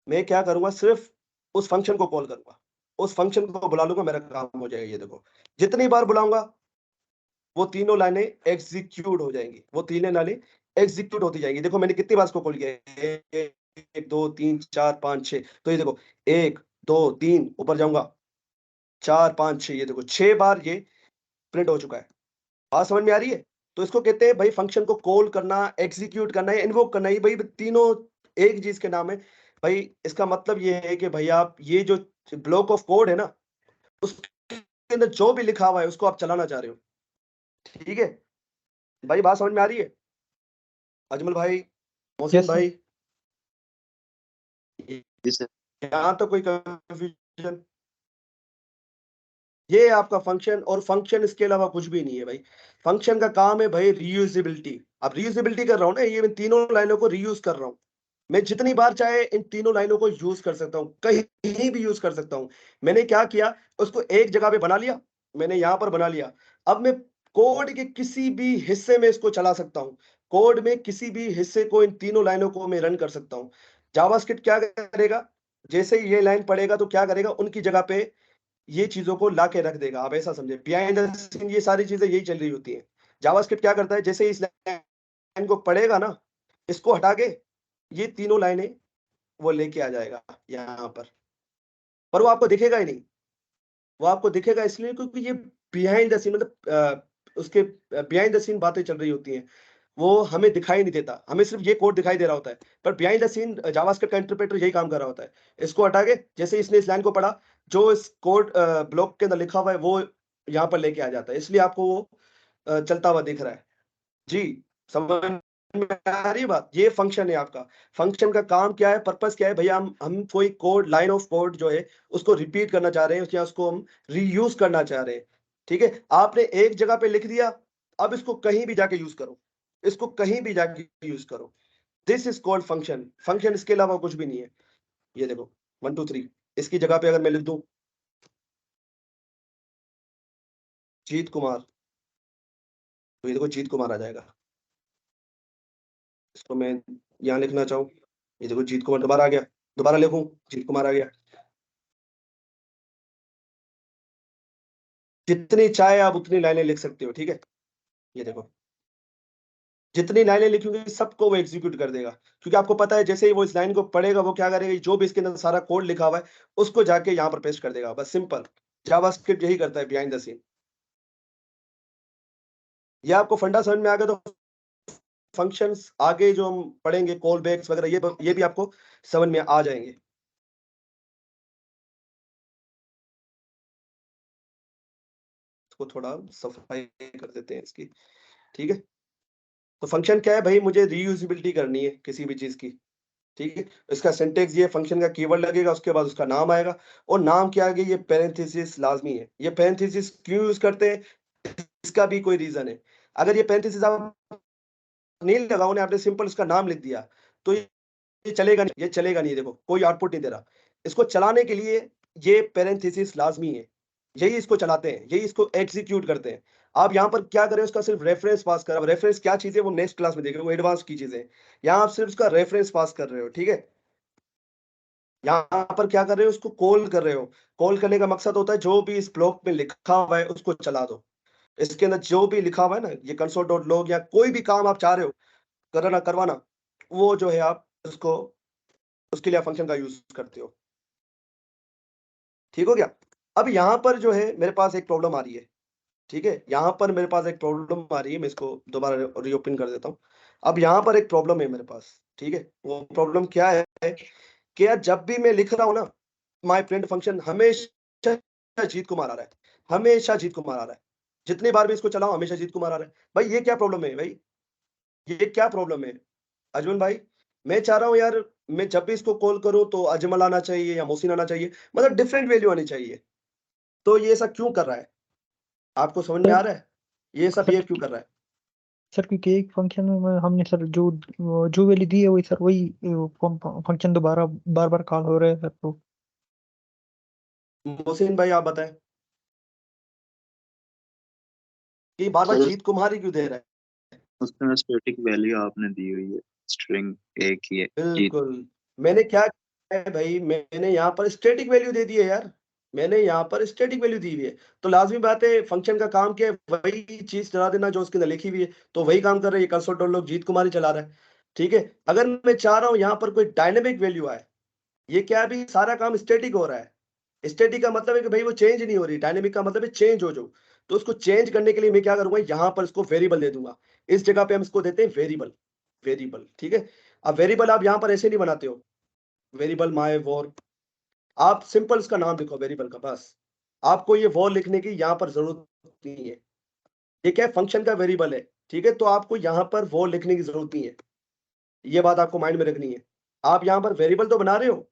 मैं क्या करूंगा, सिर्फ उस फंक्शन को कॉल करूंगा, उस फंक्शन को बुला लूंगा, मेरा काम हो जाएगा। ये देखो जितनी बार बुलाऊंगा वो तीनों लाइनें एग्जीक्यूट हो जाएंगी, वो तीनों लाइनें एग्जीक्यूट होती जाएंगी। देखो मैंने कितनी बार इसको कॉल किया, 1 2 3 4 5 6। तो ये देखो 1 2 3 ऊपर जाऊंगा, 4 5 6, ये देखो 6 बार ये प्रिंट हो चुका है। बात समझ में आ रही है? तो इसको कहते हैं भाई फंक्शन को कॉल करना, एग्जीक्यूट करना है, इन्वोक करना, ये भाई तीनों एक चीज के नाम है। भाई इसका मतलब ये है कि भाई आप ये जो ब्लॉक ऑफ कोड है ना, उसके अंदर जो भी लिखा हुआ है उसको आप चलाना चाह रहे हो। ठीक है भाई, बात समझ में आ रही है? अजमल भाई, मोहसिन यस सर। भाई, जी सर। यहाँ तो कोई कंफ्यूजन? ये आपका फंक्शन, और फंक्शन इसके अलावा कुछ भी नहीं है भाई। फंक्शन का काम है भाई रीयूजेबिलिटी। अब रीयूजेबिलिटी कर रहा हूं ना, ये मैं तीनों लाइनों को रीयूज कर रहा हूं। मैं जितनी बार चाहे इन तीनों लाइनों को यूज कर सकता हूं, कहीं भी यूज कर सकता हूं। मैंने क्या किया, उसको एक जगह पे बना लिया, मैंने यहां पर बना लिया। अब मैं कोड के किसी भी हिस्से में इसको चला सकता हूं, कोड में किसी भी हिस्से को, इन तीनों लाइनों को मैं रन कर सकता हूं। जावास्क्रिप्ट क्या करेगा, जैसे ही ये लाइन पढ़ेगा तो क्या करेगा, उनकी जगह पे ये चीजों को ला के रख देगा। आप ऐसा समझे, बिहाइंड द सीन ये सारी चीजें यही चल रही होती है। जावास्क्रिप्ट क्या करता है, जैसे ही इस लाइन को पढ़ेगा ना, इसको हटा के ये तीनों लाइनें वो लेके आ जाएगा यहाँ पर वो आपको दिखेगा ही नहीं। वो आपको दिखेगा इसलिए क्योंकि ये बिहाइंड द सीन, मतलब उसके बिहाइंड द सीन बातें चल रही होती हैं, वो हमें दिखाई नहीं देता, हमें सिर्फ ये कोड दिखाई दे रहा होता है। पर बिहाइंड द सीन जावास्क्रिप्ट का इंटरप्रेटर यही काम कर रहा होता है। इसको हटा के जैसे इसने इस लाइन को पढ़ा, जो इस कोड ब्लॉक के अंदर लिखा हुआ है वो यहाँ पर लेके आ जाता है, इसलिए आपको वो चलता हुआ दिख रहा है। जी, समझ में आ रही है बात? ये फंक्शन है आपका। फंक्शन का काम क्या है, पर्पस क्या है भैया, हम कोई कोड, लाइन ऑफ कोड जो है उसको रिपीट करना चाह रहे हैं या उसको हम रीयूज करना चाह रहे हैं। ठीक है, आपने एक जगह पे लिख दिया, अब इसको कहीं भी जाके यूज करो, इसको कहीं भी जाके यूज करो। This is called function. Function इसके अलावा कुछ भी नहीं है। ये देखो 1 2 3, इसकी जगह पे अगर मैं लिख दूं जीत कुमार, तो ये देखो जीत कुमार आ जाएगा। इसको मैं यहाँ लिखना चाहूँ, ये देखो जीत कुमार दोबारा आ गया, दोबारा लिखूं जीत कुमार आ गया। जितनी चाहे आप उतनी लाइनें लिख सकते हो। ठीक है, ये देखो जितनी लाइनें लिखोगे सबको वो एग्जीक्यूट कर देगा, क्योंकि आपको पता है जैसे ही वो इस लाइन को पढ़ेगा वो क्या करेगा, जो भी इसके अंदर सारा कोड लिखा हुआ है उसको जाके यहाँ पर पेस्ट कर देगा। बस सिंपल, जावास्क्रिप्ट यही करता है बिहाइंड द सीन। ये आपको फंडा समझ में आ गया तो फंक्शंस आगे जो हम पढ़ेंगे, कॉल बैक्स वगैरह, ये भी आपको समझ में आ जाएंगे। इसको थोड़ा सफाई कर देते हैं इसकी। ठीक है, तो फंक्शन क्या है भाई, मुझे रीयूजेबिलिटी करनी है किसी भी चीज की। ठीक है, इसका सिंटेक्स ये, फंक्शन का कीवर्ड लगेगा, उसके बाद उसका नाम आएगा, और नाम क्या आगे, ये पैरेंथेसिस लाजमी है। ये पैरेंथेसिस क्यों यूज करते हैं, इसका भी कोई रीजन है। अगर ये पैरेंथेसिस आप नहीं लगाओ ना, आपने सिंपल उसका नाम लिख दिया, तो ये चलेगा नहीं, ये चलेगा नहीं। देखो कोई आउटपुट नहीं दे रहा। इसको चलाने के लिए ये पैरेंथेसिस लाजमी है, यही इसको चलाते हैं, यही इसको एग्जीक्यूट करते हैं। आप यहाँ पर क्या करें, उसका सिर्फ रेफरेंस पास कर, रेफरेंस क्या चीज है वो नेक्स्ट क्लास में देखेंगे, वो एडवांस की चीजें। यहाँ आप सिर्फ उसका रेफरेंस पास कर रहे हो। ठीक है, यहाँ पर क्या कर रहे हो, उसको कॉल कर रहे हो। कॉल करने का मकसद होता है जो भी इस ब्लॉक में लिखा हुआ है उसको चला दो। इसके अंदर जो भी लिखा हुआ है ना, ये कंसोल डॉट लॉग या कोई भी काम आप चाह रहे हो करना करवाना, वो जो है आप उसको, उसके लिए फंक्शन का यूज करते हो। ठीक हो गया? अब यहाँ पर जो है मेरे पास एक प्रॉब्लम आ रही है। ठीक है, यहाँ पर मेरे पास एक प्रॉब्लम आ रही है, मैं इसको दोबारा रीओपन कर देता हूँ। अब यहाँ पर एक प्रॉब्लम है मेरे पास, ठीक है, वो प्रॉब्लम क्या है कि यार जब भी मैं लिख रहा हूँ ना, माय प्रिंट फंक्शन हमेशा जीत कुमार आ रहा है, हमेशा जीत कुमार आ रहा है। जितनी बार भी इसको चलाऊं हमेशा जीत कुमार आ रहा है। भाई ये क्या प्रॉब्लम है भाई, ये क्या प्रॉब्लम है अजमल भाई? मैं चाह रहा हूँ यार, मैं जब भी इसको कॉल करूं तो अजमल आना चाहिए या मोहसिन आना चाहिए, मतलब डिफरेंट वैल्यू आनी चाहिए। तो ये सब क्यों कर रहा है? आपको समझ में आ सर रहा है ये सब सर बिहेव क्यों कर रहा है? सर क्योंकि एक फंक्शन में हमने सर जो वैल्यू दी है वही सर वही फंक्शन दोबारा बार बार कॉल हो रहा है सर। तो मोहसिन भाई आप बताएं कि बार बार सर जीत कुमार ही क्यों दे रहा है? उसमें स्टैटिक वैल्यू आपने दी हुई है, स्ट्रिंग एक ही है जीत। बिल्कुल। मैंने क्या किया है भाई, मैंने यहाँ पर स्टैटिक वैल्यू दे दी है यार, मैंने यहाँ पर स्टैटिक वैल्यू दी हुई है। तो लाजमी बात है फंक्शन का काम क्या है, वही चीज चला देना जो उसके अंदर लिखी हुई है। तो वही काम कर रहा है ये कंसोल डॉट लॉग जीत कुमार ही चला रहा है। ठीक है, अगर मैं चाह रहा हूँ यहाँ पर कोई डायनेमिक वैल्यू आए, ये क्या है, अभी सारा काम स्टैटिक हो रहा है। स्टैटिक का मतलब है कि भाई वो चेंज नहीं हो रही, डायनेमिक का मतलब है चेंज हो जो। तो उसको चेंज करने के लिए मैं क्या करूंगा, यहाँ पर इसको वेरिएबल दे दूंगा। इस जगह पे हम इसको देते हैं वेरिएबल, वेरिएबल। ठीक है, अब वेरिएबल आप यहाँ पर ऐसे नहीं बनाते हो, वेरिएबल माय वॉर, आप सिंपल इसका नाम लिखो वेरिएबल का बस। आपको ये वॉर लिखने की यहाँ पर जरूरत नहीं है, ये क्या है, फंक्शन का वेरिएबल है। ठीक है, तो आपको यहाँ पर वॉर लिखने की जरूरत नहीं है, ये बात आपको माइंड में रखनी है। आप यहाँ पर वेरिएबल तो बना रहे हो,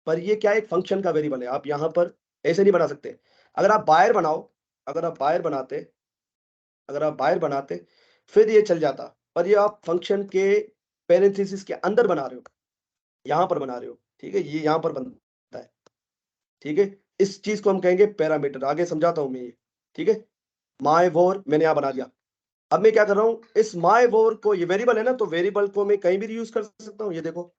पर ये क्या है, एक फंक्शन का वेरिएबल है। आप यहाँ पर ऐसे नहीं बना सकते। अगर आप बायर बनाओ, अगर आप बायर बनाते, अगर आप बायर बनाते फिर ये चल जाता, पर ये आप फंक्शन के पेरेंथेसिस के अंदर बना रहे हो, यहाँ पर बना रहे हो। ठीक है, ये यहाँ पर बनता है। ठीक है, इस चीज को हम कहेंगे पैरामीटर, आगे समझाता हूं मैं ये। ठीक है, माय वॉर मैंने यहां बना दिया। अब मैं क्या कर रहा हूं, इस माय वॉर को, ये वेरिएबल है ना, तो वेरिएबल को मैं कहीं भी यूज कर सकता हूं। ये देखो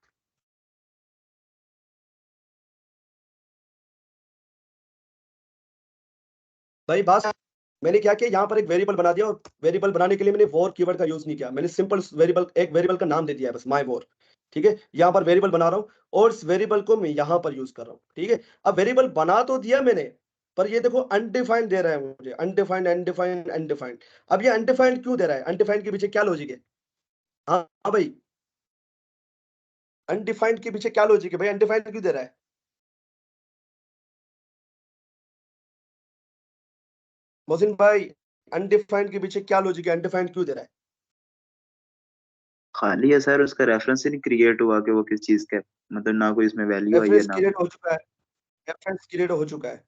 भाई बात, मैंने क्या किया, यहाँ पर एक वेरिएबल बना दिया, और वेरिएबल बनाने के लिए मैंने वॉर कीवर्ड का यूज नहीं किया, मैंने सिंपल वेरिएबल, एक वेरिएबल का नाम दे दिया है बस, माय वॉर। ठीक है, यहाँ पर वेरिएबल बना रहा हूँ और इस वेरिएबल को मैं यहाँ पर यूज कर रहा हूँ। ठीक है, अब वेरिएबल बना तो दिया मैंने, पर ये देखो अनडिफाइंड दे रहा है मुझे, अनडिफाइंड अनडिफाइंड अनडिफाइंड। अब ये अनडिफाइंड क्यों दे रहा है, अनडिफाइंड के पीछे क्या लॉजिक है? हाँ हाँ भाई, अनडिफाइंड के पीछे क्या लॉजिक है भाई, अनडिफाइंड क्यों दे रहा है? मोहसिन भाई, अनडिफाइंड के पीछे क्या लॉजिक है, अनडिफाइंड क्यों दे रहा है? खाली है सर, उसका रेफरेंस ही नहीं क्रिएट हुआ कि वो किस चीज का है। मतलब ना कोई इसमें वैल्यू आई है रेफरेंस ना। क्रिएट हो चुका है, रेफरेंस क्रिएट हो चुका है,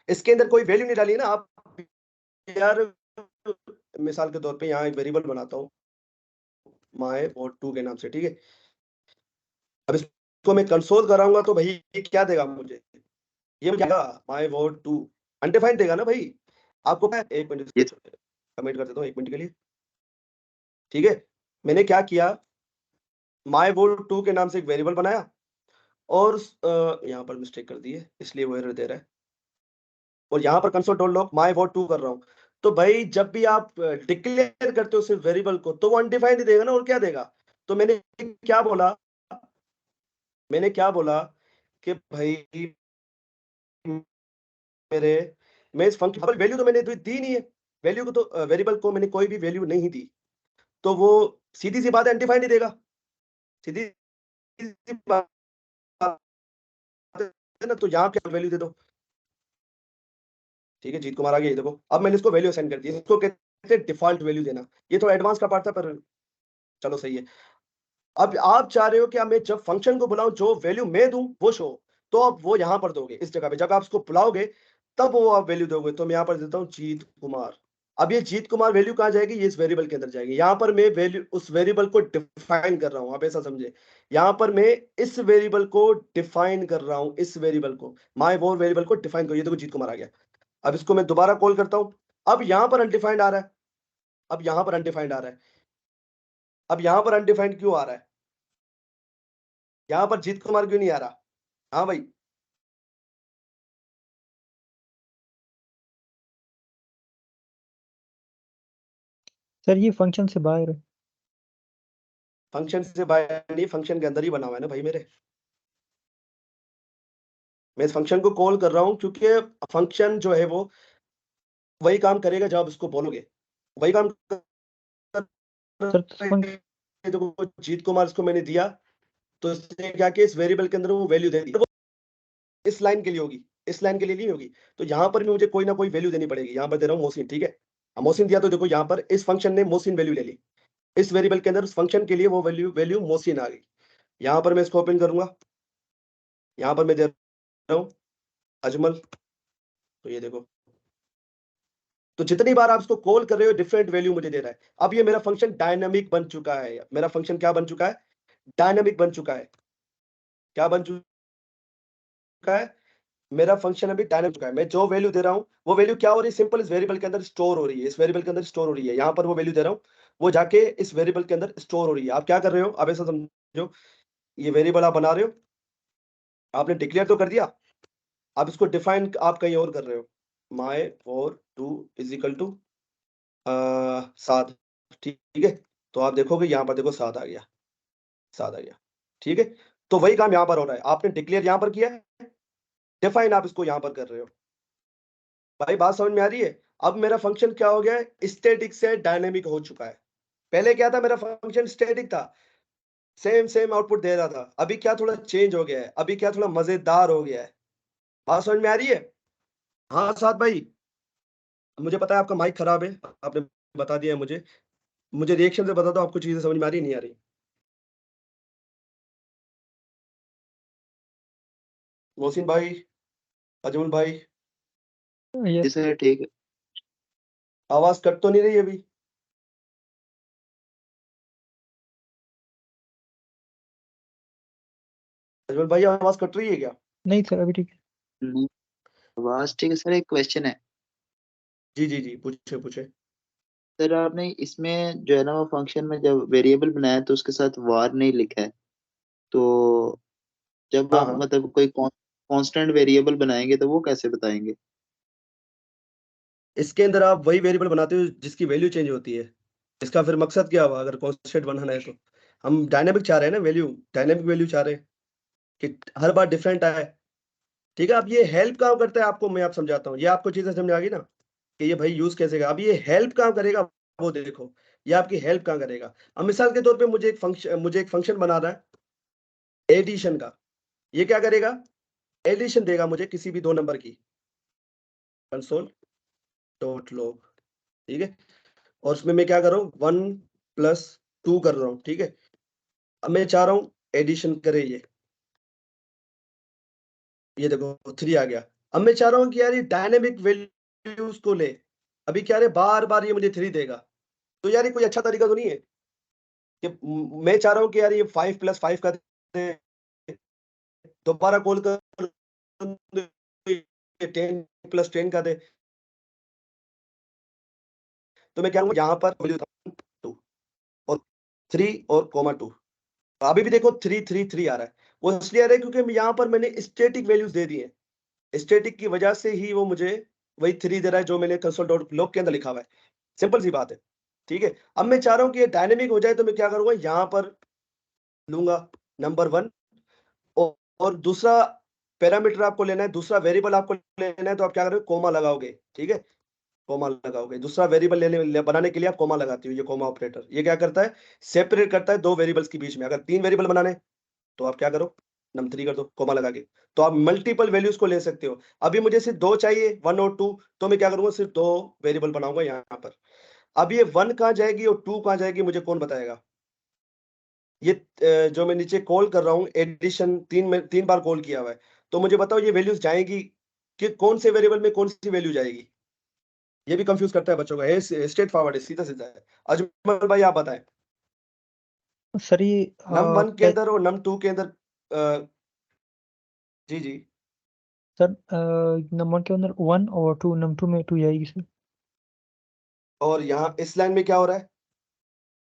इसके अंदर कोई वैल्यू नहीं डाली है ना आप यार। मिसाल के तौर पे यहाँ एक वेरिएबल बनाता हूँ माय वॉट टू के नाम से। ठीक है, अब इसको मैं कंसोल कराऊंगा तो भाई ये क्या देगा मुझे, ये क्या माय वॉट टू, अनडिफाइंड देगा ना भाई। आपको पता है, एक मिनट ये कमेंट कर देता हूँ एक मिनट के लिए। ठीक है, मैंने क्या किया, माय वॉट टू के नाम से एक वेरिएबल बनाया, और यहाँ पर मिस्टेक कर दी है इसलिए वो एरर दे रहा है, और यहाँ पर console dot log my what to कर रहा हूँ। तो भाई जब भी आप डिक्लेयर करते हो सिर्फ वेरिएबल को, तो वो अनडिफाइंड ही देगा ना, और क्या देगा? तो क्या बोला मैंने क्या बोला कि भाई मेरे, मैं इस फंक्शन वैल्यू तो मैंने दी नहीं है, वैल्यू को तो वेरिएबल को मैंने कोई भी वैल्यू नहीं दी, तो वो सीधी सी बात है अनडिफाइंड ही देगा, सीधी सी बात है ना। तो यहाँ क्या वैल्यू दे दो। ठीक है, जीत कुमार आ गया, ये देखो अब मैंने इसको वैल्यू असाइन कर दी, इसको कहते हैं डिफॉल्ट वैल्यू देना। ये थोड़ा एडवांस का पार्ट था, पर चलो सही है। अब आप चाह रहे हो कि अब मैं जब फंक्शन को बुलाऊं जो वैल्यू मैं दूं वो शो, तो अब वो यहां पर दोगे इस जगह पे, जब आप उसको बुलाओगे तब वो आप वैल्यू दोगे। तो मैं यहां पर देता हूं जीत कुमार। अब ये जीत कुमार वैल्यू कहां जाएगी, ये इस वेरिएबल के अंदर जाएगी। यहां पर मैं वैल्यू, उस वेरिएबल को डिफाइन कर रहा हूं, आप ऐसा समझे। यहां पर मैं इस वेरिएबल को डिफाइन कर रहा हूं, इस वेरिएबल को, माय वो वेरिएबल को डिफाइन करो। ये देखो जीत कुमार आ गया। अब इसको मैं दोबारा कॉल करता हूं, अब यहां पर अनडिफाइंड आ रहा है, अब यहां पर अनडिफाइंड आ रहा है। अब यहां पर अनडिफाइंड क्यों आ रहा है, यहां पर जीत कुमार क्यों नहीं आ रहा? हाँ भाई, सर ये फंक्शन से बाहर है। फंक्शन से बाहर नहीं, फंक्शन के अंदर ही बना हुआ है ना भाई मेरे। मैं इस फंक्शन को कॉल कर रहा हूं क्योंकि फंक्शन जो है वो वही काम करेगा जब आप इसको बोलोगे, वही काम सर फंक्शन करेगा देखो जीत कुमार इसको मैंने दिया, तो इसने क्या किया, इस वेरिएबल के अंदर वो वैल्यू दे दी, वो इस लाइन के लिए होगी, इस लाइन के लिए नहीं होगी। तो यहाँ पर भी मुझे कोई ना कोई वैल्यू देनी पड़ेगी। यहाँ पर दे रहा हूँ मोहसिन, ठीक है। अब मोहसिन दिया तो देखो यहाँ पर इस फंक्शन ने मोहसिन वैल्यू ले ली, इस वेरिएबल के अंदर उस फंक्शन के लिए वो वैल्यू मोहसिन आ गई। यहाँ पर मैं इसको ओपन करूंगा, यहाँ पर मैं दे रहा हूँ अजमल, तो ये देखो, तो जितनी बार आप इसको कॉल कर रहे हो डिफरेंट वैल्यू मुझे दे रहा है। अब ये मेरा फंक्शन डायनामिक बन चुका है, मेरा फंक्शन क्या बन चुका है, डायनामिक बन चुका है। क्या बन चुका है, मेरा फंक्शन अभी डायनामिक चुका है। मैं जो वैल्यू दे रहा हूँ वो वैल्यू क्या हो रही है, सिंपल इस वेरिएबल के अंदर स्टोर हो रही है, इस वेरिएबल के अंदर स्टोर हो रही है। यहाँ पर वो वैल्यू दे रहा हूँ, वो जाके इस वेरिएबल के अंदर स्टोर हो रही है। आप क्या कर रहे हो, अब ऐसा समझो, ये वेरिएबल आप बना रहे हो, आपने डिक्लेयर तो कर दिया, आप इसको डिफाइन आप कहीं और कर रहे हो, माई और टू इज इक्वल टू 7, ठीक है। तो आप देखोगे यहाँ पर देखो 7 आ गया, 7 आ गया, ठीक है। तो वही काम यहाँ पर हो रहा है, आपने डिक्लेयर यहाँ पर किया है, डिफाइन आप इसको यहाँ पर कर रहे हो। भाई बात समझ में आ रही है। अब मेरा फंक्शन क्या हो गया है, स्टैटिक से डायनेमिक हो चुका है। पहले क्या था, मेरा फंक्शन स्टैटिक था, सेम सेम आउटपुट दे रहा था। अभी क्या थोड़ा चेंज हो गया है, अभी क्या थोड़ा मजेदार हो गया है। बात समझ में आ रही है। हाँ साथ भाई, मुझे पता है आपका माइक खराब है, आपने बता दिया है मुझे, मुझे रिएक्शन से बता दो आपको चीजें समझ में आ रही नहीं आ रही। मोहसिन भाई, अजमल भाई, यस जी सर ठीक है। आवाज कट तो नहीं रही अभी। अजमल भाई आवाज कट रही है क्या। नहीं सर, अभी ठीक है। नहीं, आवाज ठीक है सर। एक क्वेश्चन है जी जी जी, पूछे पूछे। सर, आपने इसमें जो है ना वो फंक्शन में जब वेरिएबल बनाया तो उसके साथ वार नहीं लिखा है, तो जब हाँ आप हाँ, मतलब कोई कांस्टेंट वेरिएबल बनाएंगे तो वो कैसे बताएंगे? इसके अंदर आप वही वेरिएबल बनाते हो जिसकी वैल्यू चेंज होती है। इसका फिर मकसद क्या हुआ, अगर कॉन्स्टेंट बनाना है तो हम डायनेमिक चाह रहे हैं ना, वैल्यू डायनेमिक वैल्यू चाह रहे हैं कि हर बार डिफरेंट आए। ठीक है, अब ये हेल्प काम करता है आपको, मैं आप समझाता हूँ, ये आपको चीजें समझ आ गई ना कि ये भाई यूज कैसे करेगा। अब ये हेल्प काम करेगा, वो देखो, ये आपकी हेल्प काम करेगा। अब मिसाल के तौर पे मुझे एक फंक्शन बनाना है एडिशन का। ये क्या करेगा, एडिशन देगा मुझे किसी भी दो नंबर की, कंसोल डॉट लॉग, ठीक है। और उसमें मैं क्या कर रहा हूँ, 1+2 कर रहा हूँ, ठीक है। अब मैं चाह रहा हूँ एडिशन करे ये देखो 3 आ गया। अब मैं चाह रहा हूँ कि यार ये डायनेमिक वैल्यूज को ले, अभी क्या है बार बार ये मुझे 3 देगा, तो यार ये कोई अच्छा तरीका तो नहीं है कि मैं चाह रहा हूँ कि यार ये 5+5 का दे, दोबारा कॉल कर 10+10 का दे। तो मैं क्या करूँगा, यहाँ पर वैल्यू 2 और 3 और कोमा 2, अभी भी देखो 3 आ रहा है। वो इसलिए आ रहा है क्योंकि यहाँ पर मैंने स्टैटिक वैल्यूज दे दी है, स्टैटिक की वजह से ही वो मुझे वही 3 दे रहा है जो मैंने कंसोल डॉट लॉग के अंदर लिखा हुआ है। सिंपल सी बात है, ठीक है। अब मैं चाह रहा हूँ कि ये डायनेमिक हो जाए, तो मैं क्या करूंगा, यहाँ पर लूंगा नंबर 1, और दूसरा पैरामीटर आपको लेना है, दूसरा वेरिएबल आपको लेना है, तो आप क्या करोगे, कोमा लगाओगे, ठीक है। कोमा लगाओगे, दूसरा वेरिएबल बनाने के लिए आप कोमा लगाते हो। ये कोमा ऑपरेटर ये क्या करता है, सेपरेट करता है दो वेरिएबल्स के बीच में। अगर 3 वेरिएबल बनाने हैं, तो आप क्या करो, नम 3 कर दो कोमा लगा के, तो आप मल्टीपल वैल्यूज को ले सकते हो। अभी मुझे सिर्फ 2 चाहिए, 1 और 2, तो मैं क्या करूंगा, सिर्फ 2 वेरिएबल बनाऊंगा यहाँ पर। अब ये 1 कहाँ जाएगी और 2 कहाँ जाएगी, मुझे कौन बताएगा। ये जो मैं नीचे कॉल कर रहा हूँ एडिशन, 3 बार कॉल किया हुआ है, तो मुझे बताओ ये वैल्यूज जाएगी कि कौन से वेरिएबल में कौन सी वैल्यू जाएगी। ये भी कंफ्यूज करता है बच्चों का, स्ट्रेट फॉरवर्ड है, सीधा सीधा है। अजमल भाई आप बताएं, सर ये नम 1 के अंदर और नम 2 के अंदर, जी जी, सर नंबर के अंदर 1 और 2, नंबर 2 में 2 जाएगी सर। और यहाँ इस लाइन में क्या हो रहा है,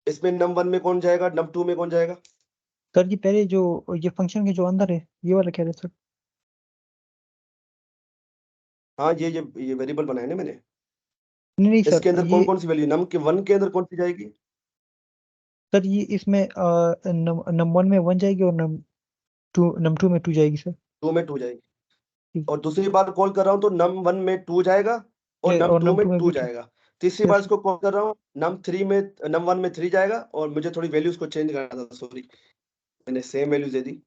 इसमें नम 1 में कौन जाएगा, नम 2 में कौन जाएगा। सर ये पहले जो ये फंक्शन के जो अंदर है ये वाला कह रहे सर। हाँ ये वेरिएबल बनाए ना मैंने, नहीं नहीं सर, इसके अंदर ये कौन कौन सी वैल्यू, नम के 1 के अंदर कौन सी जाएगी, सर ये इसमें नंबर 1 में 1 जाएगी और नंबर 2 में 2 जाएगी सर। 2 में 2 जाएगी। ठीक और दूसरी बार कॉल कर रहा हूँ तो नम 1 में 2 जाएगा और है, नम और 2 नंबर में 2 में 2 भी 2। जाएगा। तीसरी बार इसको कॉल कर रहा हूँ, num1 में 3 जाएगा और मुझे थोड़ी वैल्यूज को चेंज करना था, सॉरी मैंने सेम वैल्यूज दे दी।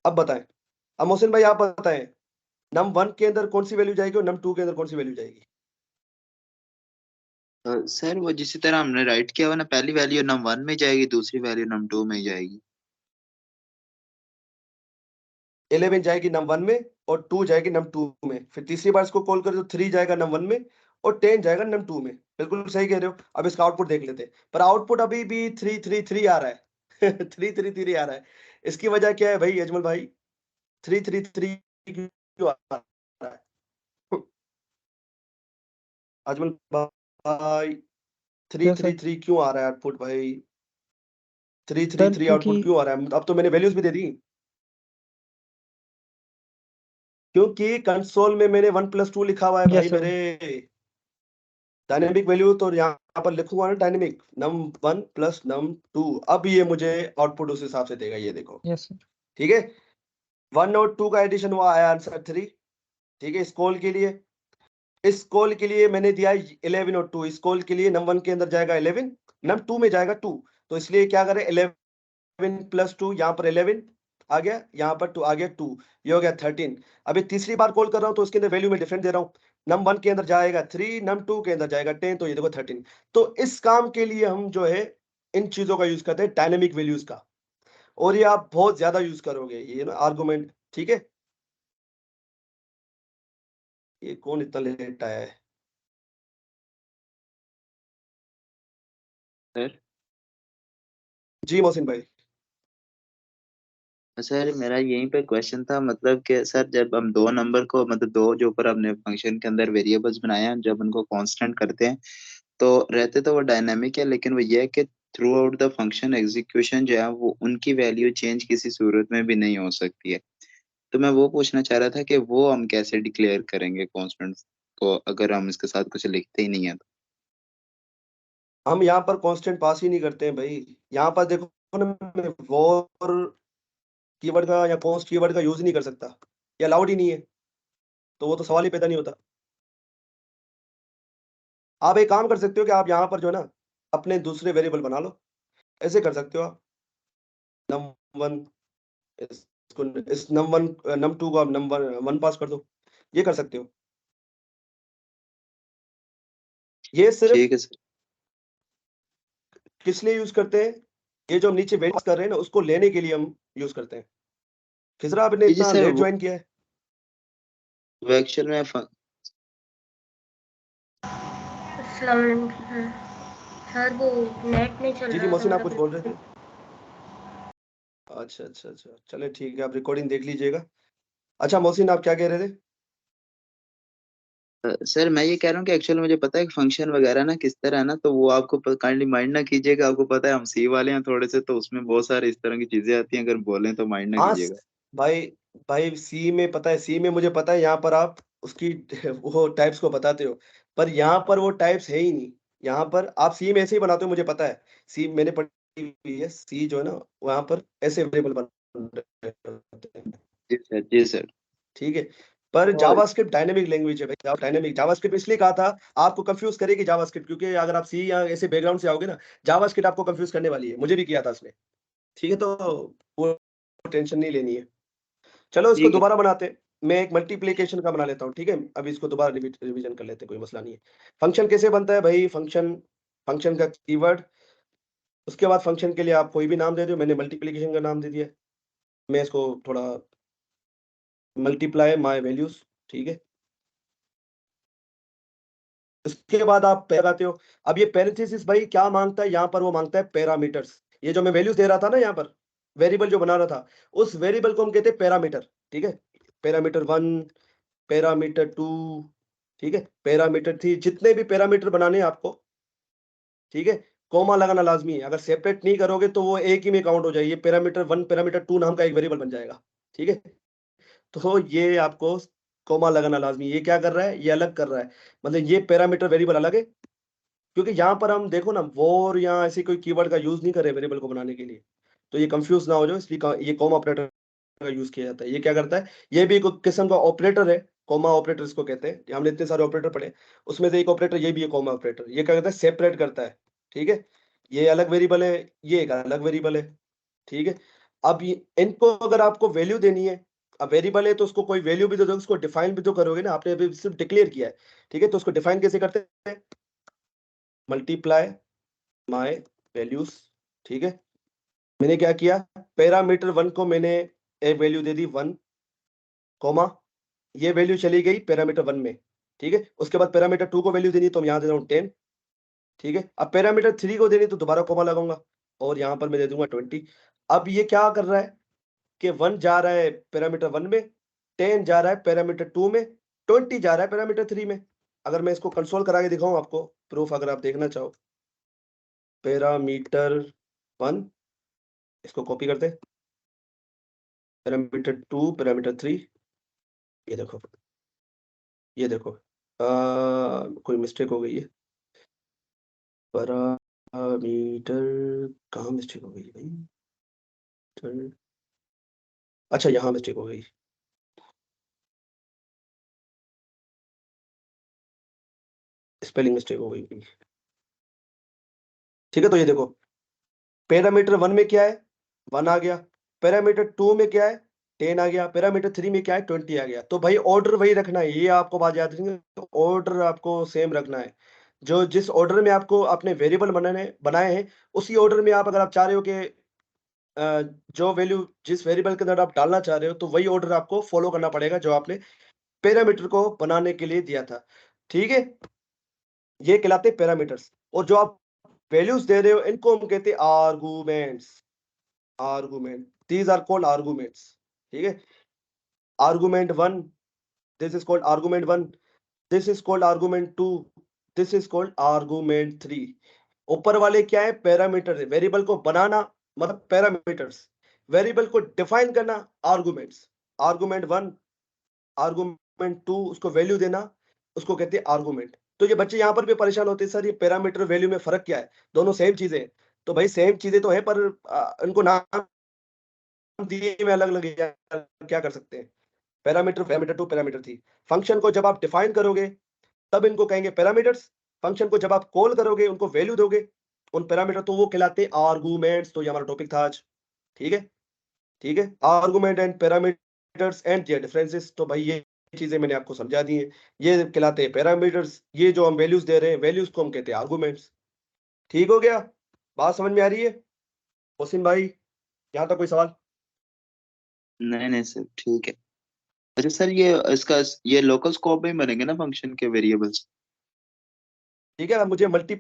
अब बताएं, अब मोहसिन भाई आप बताएं, num1 के अंदर कौन सी वैल्यू जाएगी और num2 के अंदर कौन सी वैल्यू जाएगी? सर वो जिस तरह हमने राइट किया हुआ ना, पहली वैल्यू num1 में जाएगी, दूसरी वैल्यू num2 में जाएगी। 11 जाएगी num1 में और 2 जाएगी num2 में। फिर तीसरी बार इसको कॉल करें तो 3 जाएगा num1 में और 10 जाएगा num2 में। बिल्कुल सही कह रहे हो। अब इसका आउटपुट देख लेते हैं, पर आउटपुट अभी भी 3 आ रहा है 3 आ रहा है। इसकी वजह क्या है भाई अजमल भाई? 3 क्यों आ रहा है अजमल भाई? क्या सर? 3 क्यों आ रहा है आउटपुट भाई? सर 3 आउटपुट क्योंकि क्यों आ रहा है? अब तो मैंने वैल्यूज भी दे दी, क्योंकि कंसोल में मैंने 1+2 लिखा हुआ है भाई यस सर, मेरे। डायनेमिक वैल्यू तो यहाँ पर लिखूंगा ना, डायनेमिक num1 प्लस num2। अब ये मुझे आउटपुट उस हिसाब से देगा, ये देखो। यस सर, ठीक है, 1 और 2 का एडिशन हुआ, आया आंसर 3। ठीक है, इस कॉल के लिए, इस कॉल के लिए मैंने दिया 11 और 2। इस कॉल के लिए num1 के अंदर जाएगा 11, num2 में जाएगा 2। तो इसलिए क्या करें, 11 प्लस 2, यहाँ पर 11 आ गया, यहाँ पर 2 आ गया, 2 ये हो गया 13। अभी तीसरी बार कॉल कर रहा हूँ तो उसके अंदर वैल्यू में डिफरेंट दे रहा हूँ। num1 के अंदर जाएगा 3, num2 के अंदर जाएगा 10, तो ये देखो 13। तो इस काम के लिए हम जो है इन चीजों का यूज करते हैं, डायनेमिक वैल्यूज का। और ये आप बहुत ज्यादा यूज करोगे ये ना आर्गुमेंट। ठीक है, ये कौन इतना लेट आया है? सर जी मोहसिन भाई। सर मेरा यहीं पे क्वेश्चन था, मतलब कि सर जब हम दो नंबर को, मतलब दो जो ऊपर हमने फंक्शन के अंदर वेरिएबल्स बनाए हैं, जब उनको कांस्टेंट करते हैं तो रहते तो वो डायनामिक है, लेकिन वो ये है कि through out the function execution जो है वो उनकी वैल्यू चेंज किसी सूरत में भी नहीं हो सकती है। तो मैं वो पूछना चाह रहा था कि वो हम कैसे डिक्लेयर करेंगे कांस्टेंट को, अगर हम इसके साथ कुछ लिखते ही नहीं है तो। हम यहाँ पर कांस्टेंट पास ही नहीं करते हैं भाई। यहाँ पर देखो ना, मैं वॉर कीवर्ड का या कॉन्स्ट कीवर्ड का यूज नहीं कर सकता, ये अलाउड ही नहीं है, तो वो तो सवाल ही पैदा नहीं होता। आप एक काम कर सकते हो कि आप यहाँ पर जो है ना अपने दूसरे वेरिएबल बना लो, ऐसे कर सकते हो आप। num1 इसको, इस num1 num2 को आप num1 पास कर दो, ये कर सकते हो। ये सिर्फ ठीक है सर। किस लिए यूज करते हैं? ये जो हम नीचे वेरिएबल कर रहे हैं ना, उसको लेने के लिए हम यूज करते हैं। खिजरा आपने जी इतना सर, लेट वो ज्वाइन किया है? एक्चुअल में अस्सलाम वालेकुम सर, वो नेट नहीं चल जी जी रहा था मोहसिन, आप मेरा कुछ बोल रहे थे? अच्छा, चले ठीक है, आप रिकॉर्डिंग देख लीजिएगा। अच्छा मोहसिन, आप क्या कह रहे थे? सर मैं ये कह रहा हूँ कि एक्चुअली मुझे पता है कि फंक्शन वगैरह ना किस तरह है ना, तो वो आपको काइंडली माइंड ना कीजिएगा। आपको पता है हम सी वाले हैं थोड़े से, तो उसमें बहुत सारे इस तरह की चीजें आती हैं, अगर बोलें तो माइंड ना हाँ कीजिएगा। भाई, भाई सी में पता है, सी में मुझे पता है, यहाँ पर आप उसकी वो टाइप्स को बताते हो, पर यहाँ पर वो टाइप्स है ही नहीं। यहाँ पर आप सी में ऐसे ही बनाते हो, मुझे पता है। सी मैंने पढ़ी हुई है, सी जो है ना वहाँ पर ऐसे वेरिएबल बन रहे होते हैं। जी सर, जी सर। ठीक है, पर और जावास्क्रिप्ट डायनेमिक लैंग्वेज है भाई। डायनेमिक जावास्क्रिप्ट इसलिए कहा था, आपको कंफ्यूज करेगी जावास्क्रिप्ट, क्योंकि अगर आप सी या ऐसे बैकग्राउंड से आओगे ना, जावास्क्रिप्ट आपको कंफ्यूज करने वाली है, मुझे भी किया था उसने। ठीक है, तो वो टेंशन नहीं लेनी है। चलो इसको ठीक है। दोबारा बनाते हैं। मैं एक मल्टीप्लिकेशन का बना लेता हूँ, ठीक है? अभी इसको दोबारा रिवीजन कर लेते हैं, कोई मसला नहीं है। फंक्शन कैसे बनता है भाई? फंक्शन, फंक्शन का कीवर्ड, उसके बाद फंक्शन के लिए आप कोई भी नाम दे दो। मैंने मल्टीप्लिकेशन का नाम दे दिया। मैं इसको थोड़ा मल्टीप्लाई माय वैल्यूज, ठीक है? इसके बाद आप लगाते हो। अब ये पैरेंथेसिस भाई क्या मांगता है? यहाँ पर वो मांगता है पैरामीटर्स। ये जो मैं वैल्यूज दे रहा था ना, यहाँ पर वेरिएबल जो बना रहा था, उस वेरिएबल को हम कहते हैं पैरामीटर। ठीक है, पैरामीटर 1, पैरामीटर 2, ठीक है, पैरामीटर 3, जितने भी पैरामीटर बनाने हैं आपको, ठीक है, कॉमा लगाना लाजमी है। अगर सेपरेट नहीं करोगे तो वो एक ही में काउंट हो जाएगी। ये पैरामीटर 1 पैरामीटर 2 नाम का एक वेरिएबल बन जाएगा। ठीक है, तो ये आपको कॉमा लगाना लाजमी। ये क्या कर रहा है? ये अलग कर रहा है, मतलब ये पैरामीटर वेरिएबल अलग है, क्योंकि यहाँ पर हम देखो ना वॉर या ऐसे कोई कीवर्ड का यूज नहीं कर रहे वेरिएबल को बनाने के लिए, तो ये कंफ्यूज ना हो जाओ, इसलिए ये कॉमा ऑपरेटर का यूज किया जाता है। ये क्या करता है? ये भी एक किस्म का ऑपरेटर है, कॉमा ऑपरेटर इसको कहते हैं। हमने इतने सारे ऑपरेटर पढ़े, उसमें से एक ऑपरेटर ये भी है कॉमा ऑपरेटर। ये क्या करता है, सेपरेट करता है, ठीक है। ये अलग वेरिएबल है, ये एक अलग वेरिएबल है, ठीक है। अब इनको अगर आपको वैल्यू देनी है, अब वेरिएबल है तो उसको कोई वैल्यू भी दे दो, उसको डिफाइन भी तो करोगे ना, आपने अभी सिर्फ डिक्लेयर किया है, ठीक है। तो उसको डिफाइन कैसे करते हैं, मल्टीप्लाई माय वैल्यूज, ठीक है। मैंने क्या किया, पैरामीटर 1 को मैंने एक वैल्यू दे दी 1, कॉमा ये वैल्यू चली गई पैरामीटर 1 में, ठीक है। उसके बाद पैरामीटर 2 को वैल्यू देनी, तो मैं यहाँ दे रहा हूँ 10, ठीक है। अब पैरामीटर 3 को देनी तो दोबारा कॉमा लगाऊंगा और यहाँ पर मैं दे दूंगा 20। अब ये क्या कर रहा है कि 1 जा रहा है पैरामीटर 1 में, 10 जा रहा है पैरामीटर 2 में, 20 जा रहा है पैरामीटर 3 में। अगर मैं इसको कंसोल करा के दिखाऊं आपको प्रूफ, अगर आप देखना चाहो, पैरामीटर 1 इसको कॉपी करते, पैरामीटर 2 पैरामीटर 3, ये देखो, ये देखो कोई मिस्टेक हो गई है, पैरामीटर कहाँ मिस्टेक हो गई भाई, अच्छा यहाँ मिस्टेक हो गई, स्पेलिंग मिस्टेक हो गई, ठीक है। तो ये देखो पैरामीटर 1 में क्या है, 1 आ गया, पैरामीटर 2 में क्या है, 10 आ गया, पैरामीटर 3 में क्या है, 20 आ गया। तो भाई ऑर्डर वही रखना है, ये आपको बात याद रखनी है, ऑर्डर आपको सेम रखना है। जो जिस ऑर्डर में आपको अपने वेरिएबल बनाए हैं, उसी ऑर्डर में आप, अगर आप चाह रहे हो कि जो वैल्यू जिस वेरिएबल के अंदर आप डालना चाह रहे हो, तो वही ऑर्डर आपको फॉलो करना पड़ेगा जो आपने पैरामीटर को बनाने के लिए दिया था, ठीक है। ये कहलाते हैं पैरामीटर्स। और जो आप वैल्यूज दे रहे हो, इनको हम कहते हैं arguments, argument, these are called arguments, ठीक है। Argument 1, this is called argument 1, this is called argument 2, this is called argument 3। ऊपर वाले क्या है, पैरामीटर है, वेरिएबल को बनाना मतलब पैरामीटर्स, वेरिएबल को डिफाइन करना आर्गुमेंट्स। आर्गुमेंट 1, आर्गुमेंट 2, उसको वैल्यू देना, उसको कहते हैं आर्गुमेंट। तो ये बच्चे यहाँ पर भी परेशान होते हैं, सर ये पैरामीटर वैल्यू में फर्क क्या है, दोनों सेम चीजें हैं। तो भाई सेम चीजें तो है, पर इनको नाम दिए में अलग अलग, क्या कर सकते हैं। Parameter, parameter 2, parameter 3। फंक्शन को जब आप डिफाइन करोगे तब इनको कहेंगे पैरामीटर्स, फंक्शन को जब आप कॉल करोगे, उनको वैल्यू दोगे उन पैरामीटर, तो वो कहलाते हैं आर्गुमेंट्स। तो ये हमारा टॉपिक था आज, ठीक है, ठीक है। Argument and parameters and their differences. तो भाई ये चीजें मैंने आपको समझा दी हैं, ये कहलाते हैं पैरामीटर्स, ये जो हम वैल्यूज दे रहे हैं, वैल्यूज को हम कहते हैं आर्गुमेंट्स। ठीक हो गया, बात समझ में आ रही है मोहसिन भाई, यहाँ तक कोई सवाल? नहीं नहीं सर, ठीक है। अच्छा सर, ये इसका ये लोकल स्कोप में ही बनेंगे ना फंक्शन के वेरिएबल्स? ठीक है, अब मुझे मल्टी,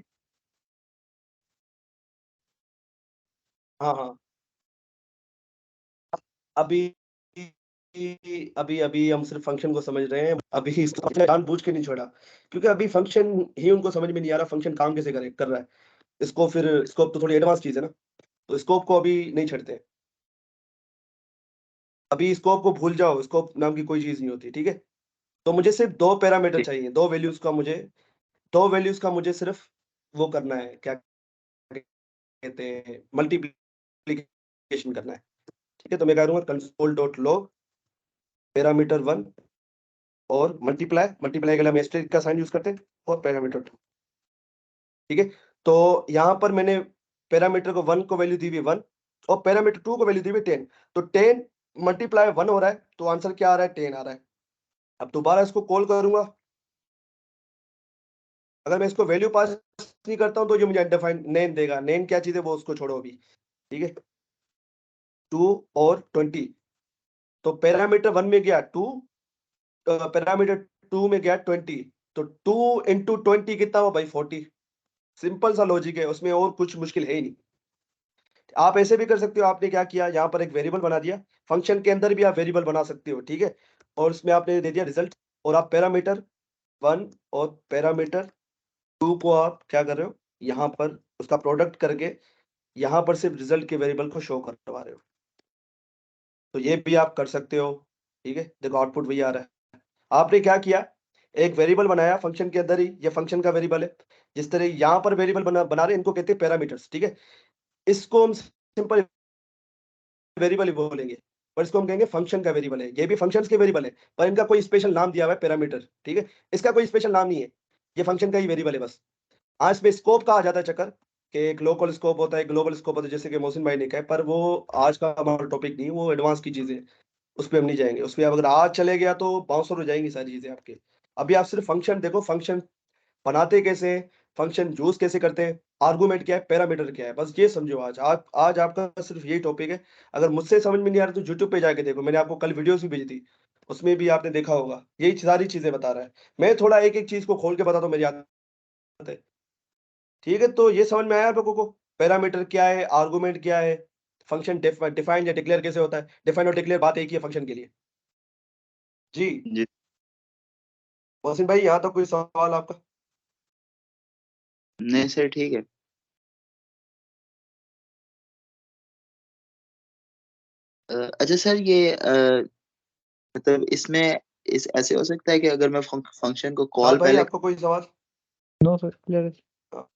हाँ हाँ, अभी अभी अभी हम सिर्फ फंक्शन को समझ रहे हैं, अभी इसको जानबूझ के नहीं छोड़ा, क्योंकि अभी फंक्शन ही उनको समझ में नहीं आ रहा, फंक्शन काम कैसे कर रहा है। इसको फिर स्कोप तो थोड़ी एडवांस चीज है ना, तो स्कोप को अभी नहीं छेड़ते हैं। अभी स्कोप को भूल जाओ, स्कोप नाम की कोई चीज नहीं होती, ठीक है। तो मुझे सिर्फ 2 पैरामीटर ठीक। चाहिए, 2 वैल्यूज का मुझे, 2 वैल्यूज का मुझे सिर्फ वो करना है, क्या कहते हैं, मल्टीप्लीकेशन करना है, ठीक है। तो मैं कह दूंगा कंसोल डॉट लॉग पैरामीटर 1 और मल्टीप्लाई, मल्टीप्लाई के लिए हम एस्टेरिस्क का साइन यूज करते हैं, और पैरामीटर 2, ठीक है। तो यहाँ पर मैंने पैरामीटर को 1 को वैल्यू दी हुई 1 और पैरामीटर 2 को वैल्यू दी हुई 10। तो 10 मल्टीप्लाई 1 हो रहा है, तो आंसर क्या आ रहा है, 10 आ रहा है। अब दोबारा इसको कॉल करूंगा, अगर मैं इसको वैल्यू पास नहीं करता हूं तो ये मुझे अनडिफाइंड नेम देगा। नेम क्या चीज है वो उसको छोड़ो अभी, ठीक है। 2 और 20, तो पैरामीटर 1 में गया 2, पैरामीटर 2 में गया 20, तो 2 इंटू 20 कितना हुआ भाई, 40। सिंपल सा लॉजिक है, उसमें और कुछ मुश्किल है ही नहीं। आप ऐसे भी कर सकते हो, आपने क्या किया, यहाँ पर एक वेरिएबल बना दिया, फंक्शन के अंदर भी आप वेरिएबल बना सकते हो, ठीक है। और उसमें आपने दे दिया रिजल्ट, और आप पैरामीटर 1 और पैरामीटर 2 को आप क्या कर रहे हो, यहाँ पर उसका प्रोडक्ट करके यहाँ पर सिर्फ रिजल्ट के वेरिएबल को शो करवा रहे हो। तो ये भी आप कर सकते हो, ठीक है। देखो आउटपुट वही आ रहा है। आपने क्या किया, एक वेरिएबल बनाया फंक्शन के अंदर ही, ये फंक्शन का वेरिएबल है। जिस तरह यहाँ पर वेरिएबल बना रहे हैं, इनको कहते हैं पैरामीटर्स, ठीक है। इसको हम सिंपल वेरिएबल ही बोलेंगे, पर इसको हम कहेंगे फंक्शन का वेरिएबल है। ये भी फंक्शंस के वेरिएबल है, पर इनका कोई स्पेशल नाम दिया हुआ है पैरामीटर, ठीक है। इसका कोई स्पेशल नाम नहीं है, ये फंक्शन का ही वेरिएबल है बस। आज में स्कोप का आ जाता है चक्कर कि एक लोकल स्कोप होता है, ग्लोबल स्कोप होता है, जैसे कि मोहसिन भाई ने कहा, पर वो आज का हमारा टॉपिक नहीं है, वो एडवांस की चीजें हैं, उस पर हम नहीं जाएंगे। उस पर अगर आज चले गया तो बाउंसर हो जाएंगी सारी चीजें आपके। अभी आप सिर्फ फंक्शन देखो, फंक्शन बनाते कैसे हैं, फंक्शन यूज कैसे करते हैं, आर्गुमेंट क्या है, पैरामीटर क्या है, बस ये समझो। आज आपका सिर्फ यही टॉपिक है। अगर मुझसे समझ में नहीं आ रहा तो यूट्यूब पे जाके देखो, मैंने आपको कल वीडियोस भी भेजी थी, उसमें भी आपने देखा होगा, यही सारी चीजें बता रहा है। मैं थोड़ा एक एक चीज को खोल के बताता हूँ, मेरी आदत है, ठीक है। तो ये समझ में आया आप लोगों को, पैरामीटर क्या है, आर्गुमेंट क्या है, फंक्शन डिफाइन या डिक्लेयर कैसे होता है। डिफाइन और डिक्लेयर बात एक ही है फंक्शन के लिए। जी जी मोहसिन भाई, यहाँ तो कोई सवाल आपका? नहीं सर ठीक है। अच्छा सर ये मतलब इसमें इस ऐसे हो सकता है कि अगर मैं फंक्शन को साथ कॉल भाई पहले आपका कोई सवाल? नो सर, क्लियर है। हाँ,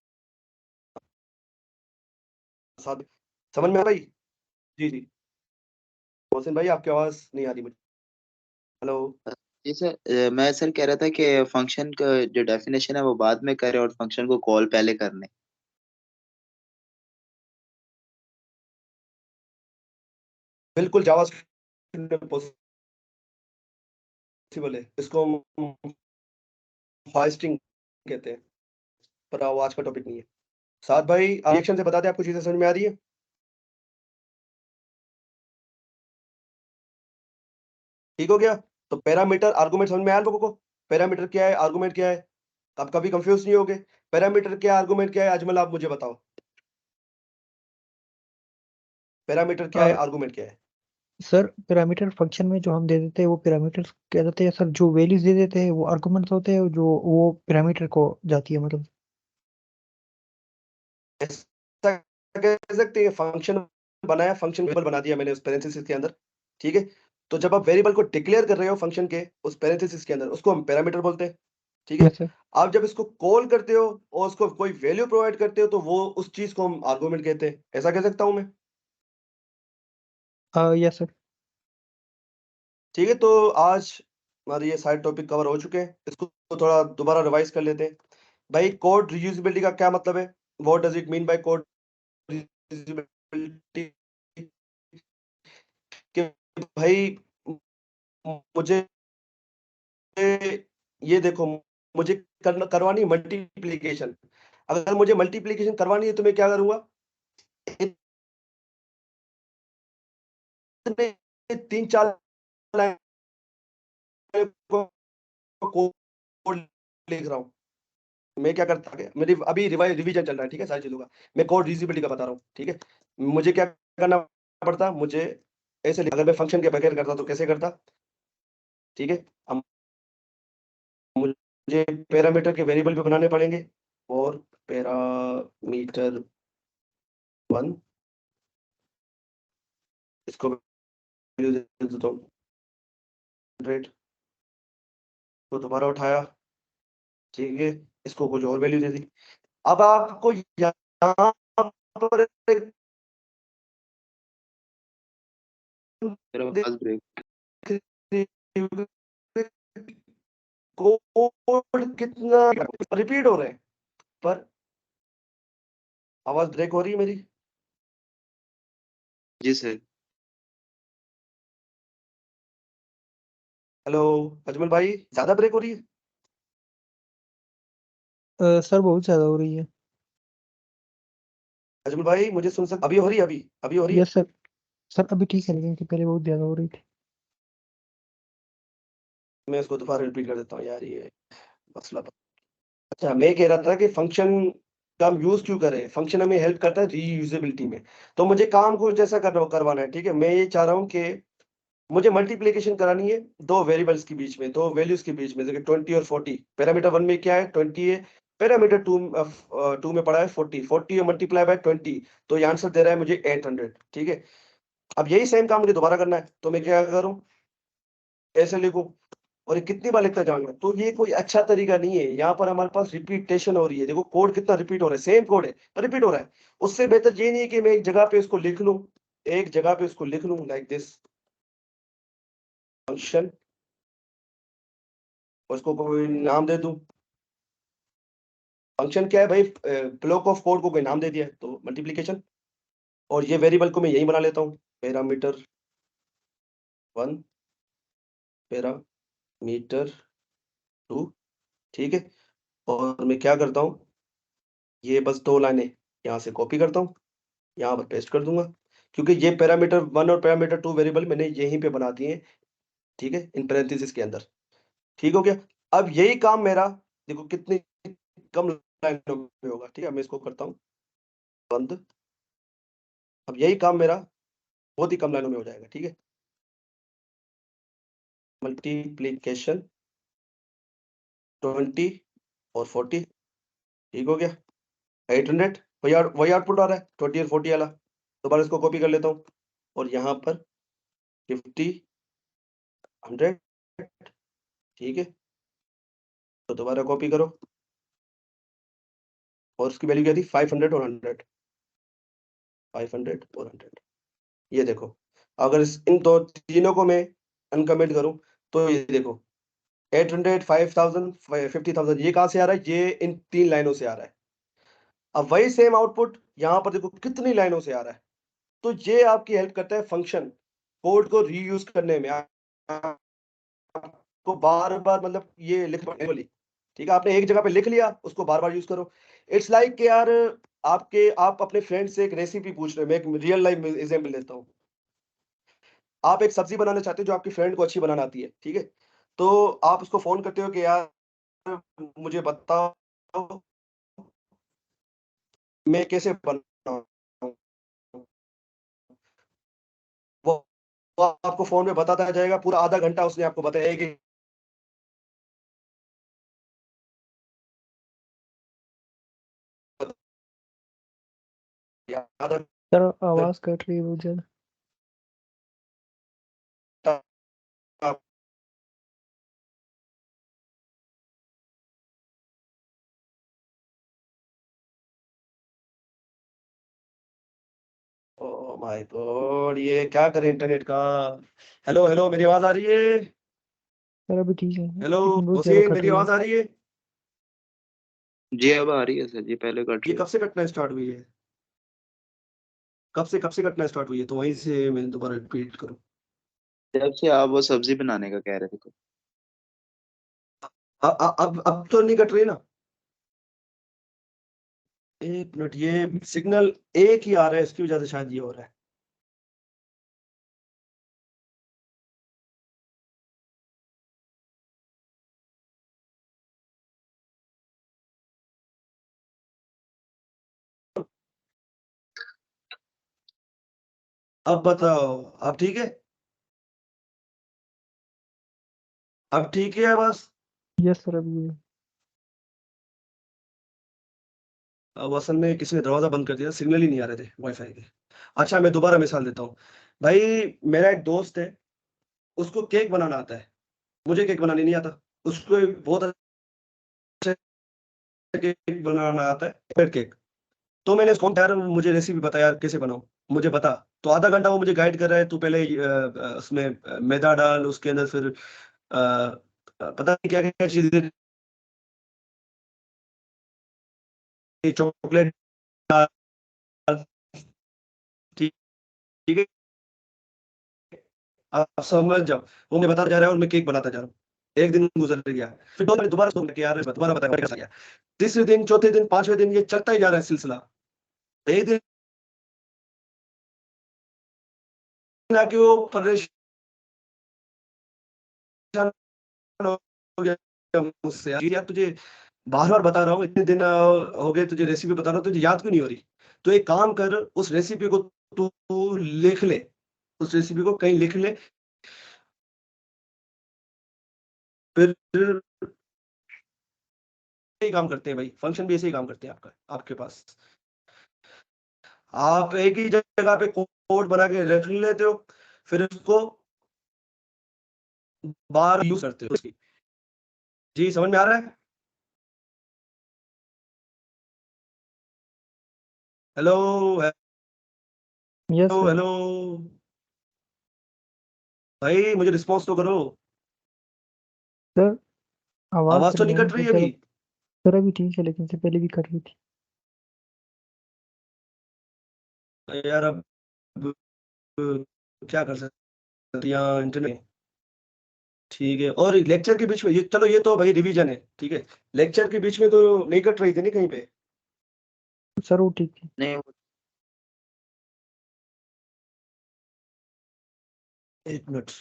साथ समझ में आ भाई? जी जी मोहसिन भाई, आपकी आवाज नहीं आ रही मुझे। हेलो। जी सर मैं सर कह रहा था कि फंक्शन का जो डेफिनेशन है वो बाद में करें और फंक्शन को कॉल पहले करने। बिल्कुल जावास्क्रिप्ट पॉसिबल है, इसको हम होस्टिंग कहते हैं, पर वो आज का टॉपिक नहीं है। साथ भाई रिएक्शन से बता दें, आपको चीजें समझ में आ रही है? ठीक हो गया। तो पैरामीटर आर्गुमेंट समझ में आया लोगों को? पैरामीटर क्या है, आर्गुमेंट क्या है? आप कभी कंफ्यूज नहीं होगे। पैरामीटर क्या है, आर्गुमेंट क्या है, अजमल आप मुझे बताओ, पैरामीटर क्या है, आर्गुमेंट क्या है? सर पैरामीटर फंक्शन में जो हम दे देते हैं वो पैरामीटर्स कह देते हैं सर, जो वैल्यूज दे देते हैं वो आर्गुमेंट्स होते हैं, जो वो पैरामीटर को जाती है मतलब। ऐसा कह सकते हैं, फंक्शन बनाया, फंक्शन वेरिएबल बना दिया मैंने उस पैरेंथेसिस के अंदर, ठीक है। तो जब आप वेरिएबल को डिक्लेयर कर रहे हो फंक्शन के उस पैरेंथेसिस के अंदर, उसको हम पैरामीटर बोलते हैं, ठीक है। Yes sir. आप जब इसको कॉल करते हो और उसको कोई वैल्यू प्रोवाइड करते हो तो वो उस चीज को हम आर्गुमेंट कहते हैं। ऐसा कह सकता हूं मैं? Yes sir. ठीक है। तो आज हमारे ये सारे टॉपिक कवर हो चुके हैं, इसको थोड़ा दोबारा रिवाइज कर लेते हैं। भाई कोड रीयूजेबिलिटी का क्या मतलब है? What does it mean by code reusability? कि भाई मुझे ये देखो, मुझे करवानी मल्टीप्लीकेशन, अगर मुझे मल्टीप्लीकेशन करवानी है तो मैं क्या करूंगा, इतने 3-4 लाइन कोड लिख रहा हूँ। मैं क्या करता है, मेरी अभी रिवीजन चल रहा है, ठीक है, सारी चीजों का। मैं कोड रीयूजेबिलिटी का बता रहा हूँ, ठीक है। मुझे क्या करना पड़ता, मुझे ऐसे अगर मैं फंक्शन के बगैर करता तो कैसे करता, ठीक है। अब मुझे पैरामीटर के वेरिएबल भी बनाने पड़ेंगे, और पैरामीटर 1 इसको वैल्यू दे देता हूँ 100, तो दोबारा उठाया, ठीक है, इसको कुछ और वैल्यू दे दी। अब आपको यहाँ पर मेरा आवाज ब्रेक। कोड कितना रिपीट हो रहे हैं, पर आवाज ब्रेक हो रही है मेरी। जी सर। हेलो अजमल भाई, ज्यादा ब्रेक हो रही है? सर बहुत ज्यादा हो रही है। अजमल भाई मुझे सुन अभी हो रही है, अभी हो रही है? Yes sir. सर अभी ठीक है, लेकिन कि पहले बहुत ज्यादा हो रही थी। मैं इसको दोबारा रिपीट कर देता हूँ यार, ये मसला। अच्छा, मैं कह रहा था कि फंक्शन का हम यूज क्यों करें, फंक्शन हमें हेल्प करता है रीयूजेबिलिटी में। तो मुझे काम को जैसा करवाना है, ठीक है। मैं ये चाह रहा हूँ कि मुझे मल्टीप्लीकेशन करानी है दो वेरिएबल्स के बीच में, दो वैल्यूज के बीच में, जैसे 20 और 40। पैरामीटर 1 में क्या है, 20 है। पैरामीटर 2 में पड़ा है 40 मल्टीप्लाई बाय 20, तो ये आंसर दे रहा है मुझे 800, ठीक है। अब यही सेम काम मुझे दोबारा करना है, तो मैं क्या करूँ, ऐसे लिखूं, और ये कितनी बार लिखता जाऊंगा, तो ये कोई अच्छा तरीका नहीं है। यहाँ पर हमारे पास रिपीटेशन हो रही है, देखो कोड कितना रिपीट हो रहा है, सेम कोड है पर रिपीट हो रहा है। उससे बेहतर ये नहीं है कि मैं एक जगह पे इसको लिख लूं, एक जगह पे इसको लिख लूं लाइक दिस, फंक्शन, उसको कोई नाम दे दूं। फंक्शन क्या है भाई, ब्लॉक ऑफ कोड को कोई नाम दे दिया है तो मल्टीप्लीकेशन, और ये वेरिएबल को मैं यही बना लेता हूँ, पैरामीटर 1, पैरामीटर 2, ठीक है। और मैं क्या करता हूँ, ये बस 2 लाइनें यहाँ से कॉपी करता हूँ, यहाँ पर पेस्ट कर दूंगा, क्योंकि ये पैरामीटर 1 और पैरामीटर 2 वेरिएबल मैंने यहीं पे बना दिए हैं, ठीक है, इन पैरेंथेसिस के अंदर। ठीक हो गया। अब यही काम मेरा देखो कितनी कम लाइनों में होगा, ठीक है। मैं इसको करता हूँ बंद। अब यही काम मेरा बहुत ही कम लाइनों में हो जाएगा, ठीक है। मल्टीप्लीकेशन 20 और 40, ठीक हो गया। 800 वही आउटपुट आ रहा है, 20 और 40 वाला। दोबारा इसको कॉपी कर लेता हूँ, और यहाँ पर 50 100, ठीक है। तो दोबारा कॉपी करो, और उसकी वैल्यू क्या थी, 500 और 100, 500 और 100। ये देखो, अगर इन दो तीनों को मैं अनकमेंट करूं तो ये देखो 800, 5000, 50,000, ये कहां से आ रहा है, ये इन 3 लाइनों से आ रहा है। अब वही सेम आउटपुट यहाँ पर देखो कितनी लाइनों से आ रहा है। तो ये आपकी हेल्प करता है फंक्शन कोड को रीयूज करने में, आपको बार बार मतलब ये लिखने वाली, ठीक है। आपने एक जगह पे लिख लिया, उसको बार बार यूज करो। इट्स लाइक कि यार आप अपने फ्रेंड से एक रेसिपी पूछ रहे हो। मैं एक रियल लाइफ एग्जांपल देता हूँ। आप एक सब्जी बनाना चाहते हो जो आपकी फ्रेंड को अच्छी बनाना आती है, ठीक है। तो आप उसको फोन करते हो कि यार मुझे बताओ मैं कैसे बनाऊं। वो वो आपको फोन में बताता जाएगा, पूरा आधा घंटा उसने आपको बताया कि आधा सर आवाज कट रही है बहुत ज्यादा। घंटा ओ माय गॉड, ये क्या करें इंटरनेट का। हेलो हेलो, मेरी आवाज आ रही है। सर अभी ठीक है, हेलो लेकिन बहुत ज्यादा हुसैन, कट मेरी रही है। आवाज आ रही है। जी अब आ रही है सर जी, पहले कट ये रही कब से कटना स्टार्ट हुई है, कब से कटना स्टार्ट हुई है, तो वहीं से मैं दोबारा रिपीट करूं। है। जब से आप वो सब्जी बनाने का कह रहे थे तो। अब तो नहीं कट रही ना। एक मिनट, ये सिग्नल एक ही आ रहा है, इसकी वजह से शायद ये हो रहा है। अब बताओ, अब ठीक है, अब ठीक है बस। यस सर अभी अब असल में किसी ने दरवाजा बंद कर दिया, सिग्नल ही नहीं आ रहे थे वाईफाई के। अच्छा, मैं दोबारा मिसाल देता हूँ। भाई मेरा एक दोस्त है, उसको केक बनाना आता है, मुझे केक बनाने नहीं आता। उसको बहुत अच्छा केक बनाना आता है, पेड़ केक। तो मैंने उसको यार मुझे रेसिपी बता यार, कैसे बनाऊं, मुझे बता। तो आधा घंटा वो मुझे गाइड कर रहा है, तू पहले उसमें मैदा डाल, उसके अंदर फिर पता नहीं क्या क्या चीजें, चॉकलेट डाल, ठीक ठीक है। आप समझ जाओ, वो मैं बताता जा रहा है और मैं केक बनाता जा रहा हूँ। एक दिन गुजर गया, फिर 2 दिन दोबारा उसको कि यार दोबारा बता कैसा गया। तीसरे दिन, चौथे दिन, पांचवें दिन ये चलता ही जा रहा है सिलसिला। एक दिन आके वो परेशान हो गया मुझसे, यार तुझे बार बार बता रहा हूँ, इतने दिन हो गए तुझे रेसिपी बता रहा हूँ, तुझे याद क्यों नहीं हो रही। तो एक काम कर, उस रेसिपी को तू लिख ले, उस रेसिपी को कहीं लिख ले, फिर यही काम करते हैं भाई, फंक्शन भी ऐसे ही काम करते हैं आपका, आपके पास। आप एक ही जगह पे कोड बना के रख लेते हो, फिर उसको बार यूज करते हो उसकी। जी समझ में आ रहा है। Hello yes hello sir. Hello. भाई मुझे रिस्पॉन्स तो करो, सर आवाज आवाज तो नहीं नहीं आ कट रही रही है है सर। अभी। सर अभी ठीक है, लेकिन से पहले भी कट रही थी। यार अब क्या कर सकते हैं, यहाँ इंटरनेट। ठीक है, और लेक्चर के बीच में ये, चलो ये तो भाई रिवीजन है, ठीक है, लेक्चर के बीच में तो नहीं कट रही थी नहीं कहीं पे। सर वो ठीक थी। नहीं, एक मिनट।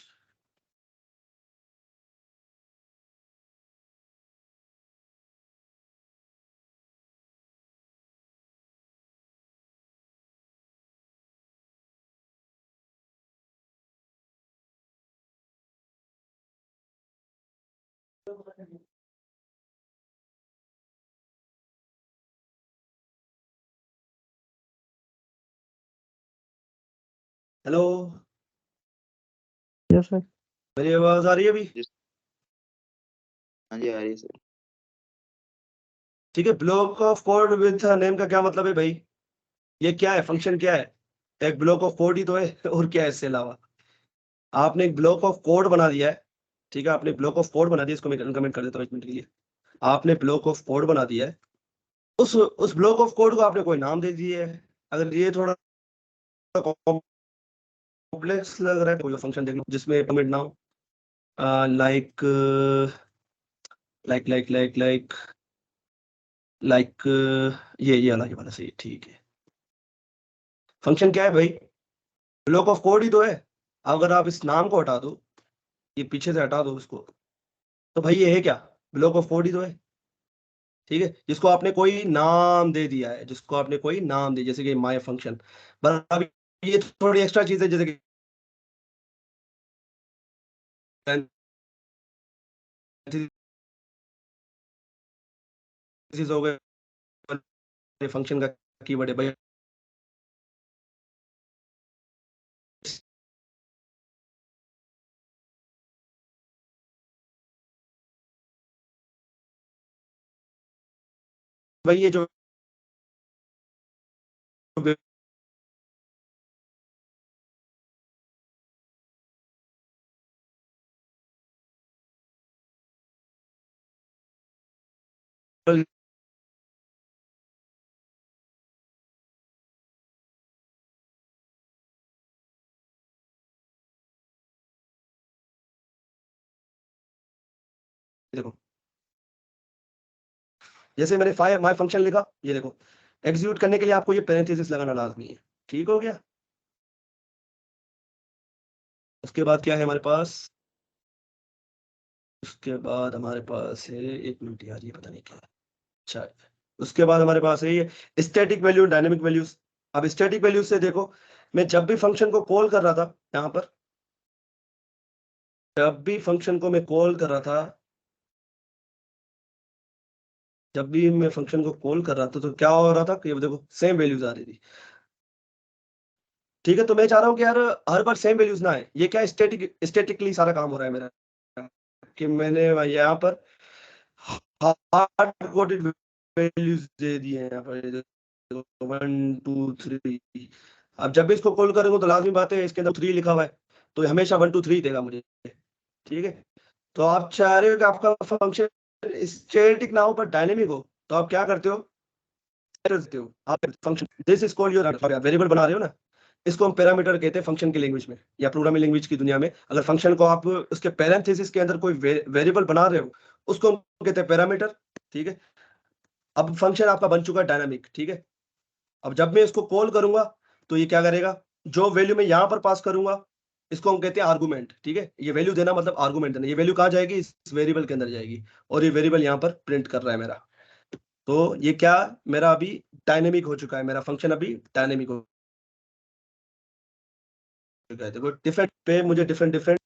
Hello, yes sir. मेरी आवाज आ रही है अभी? हाँ जी आ रही है सर। ठीक है, block of code with name का क्या मतलब है भाई? ये क्या है, फंक्शन क्या है? एक ब्लॉक ऑफ कोड ही तो है और क्या है इससे अलावा? आपने एक ब्लॉक ऑफ कोड बना दिया है, ठीक है, आपने ब्लॉक ऑफ कोड बना दिया, इसको मैं कमेंट कर देता हूँ 1 मिनट के लिए। आपने ब्लॉक ऑफ कोड बना दिया है, उस ब्लॉक ऑफ कोड को आपने कोई नाम दे दिया है। अगर ये थोड़ा कॉम्प्लेक्स लग रहा है, कोई फंक्शन देख लो जिसमें कमेंट ना हो, like like like like like like ये वाला सही है, ठीक है। फंक्शन क्या है भाई? ब्लॉक ऑफ कोड ही तो है। अगर आप इस नाम को हटा दो, ये पीछे से हटा दो उसको, तो भाई ये है क्या? ब्लॉक ऑफ कोड ही तो है, ठीक है, जिसको आपने कोई नाम दे दिया है, जिसको आपने कोई नाम दे, जैसे कि माय फंक्शन। पर अब ये थोड़ी एक्स्ट्रा चीज है, जैसे कि parentheses हो गए, फंक्शन का कीवर्ड है भाई। भाई ये जो देखो, जैसे मैंने फायर माय फंक्शन लिखा, ये देखो, एग्जीक्यूट करने के लिए आपको ये पैरेंथेसिस लगाना लाजमी है, ठीक हो गया। उसके बाद क्या है हमारे पास? उसके बाद हमारे पास है, 1 मिनट यार, ये पता नहीं क्या है। अच्छा, उसके बाद हमारे पास है ये स्टैटिक वैल्यू, डायनेमिक वैल्यूज। अब स्टैटिक वैल्यूज से देखो, मैं जब भी फंक्शन को कॉल कर रहा था यहाँ पर, जब भी फंक्शन को मैं कॉल कर रहा था, जब भी मैं फंक्शन को कॉल कर रहा था, तो क्या हो रहा था कि देखो सेम वैल्यूज आ रही थी, ठीक है। तो मैं चाह रहा हूँ कि यार हर बार सेम वैल्यूज ना आए, ये क्या स्टैटिकली सारा काम हो रहा है मेरा, कि मैंने यहाँ पर हार्ड कोडेड वैल्यूज दे दिए हैं यहाँ पर, 1 2 3। अब जब भी इसको कॉल करेंगे तो लाजमी बात है इसके अंदर 3 लिखा हुआ है, तो ये हमेशा 1 2 3 देगा मुझे, ठीक है। तो आप चाह रहे हो कि आपका फंक्शन स्टैटिक ना हो पर डायनेमिक हो, तो आप क्या करते हो? करते हो आप function, this is called your variable बना रहे हो ना, इसको हम पैरामीटर कहते हैं फंक्शन की लैंग्वेज में या प्रोग्रामिंग लैंग्वेज की दुनिया में। अगर फंक्शन को आप उसके पैरेंथेसिस के अंदर कोई वेरिएबल बना रहे हो, उसको हम कहते हैं पैरामीटर, ठीक है। अब फंक्शन आपका बन चुका है डायनामिक, ठीक है। अब जब मैं इसको कॉल करूंगा, तो ये क्या करेगा? जो वैल्यू मैं यहां पर पास करूंगा, इसको हम कहते हैं आर्गुमेंट, ठीक है। ये वैल्यू देना मतलब आर्गुमेंट देना। ये वैल्यू कहां जाएगी? इस वेरिएबल के अंदर जाएगी, और ये वेरिएबल यहाँ पर प्रिंट कर रहा है मेरा। तो ये क्या, मेरा अभी डायनेमिक हो चुका है, मेरा फंक्शन अभी डायनेमिक हो चुका है। देखो डिफरेंट पे मुझे डिफरेंट डिफरेंट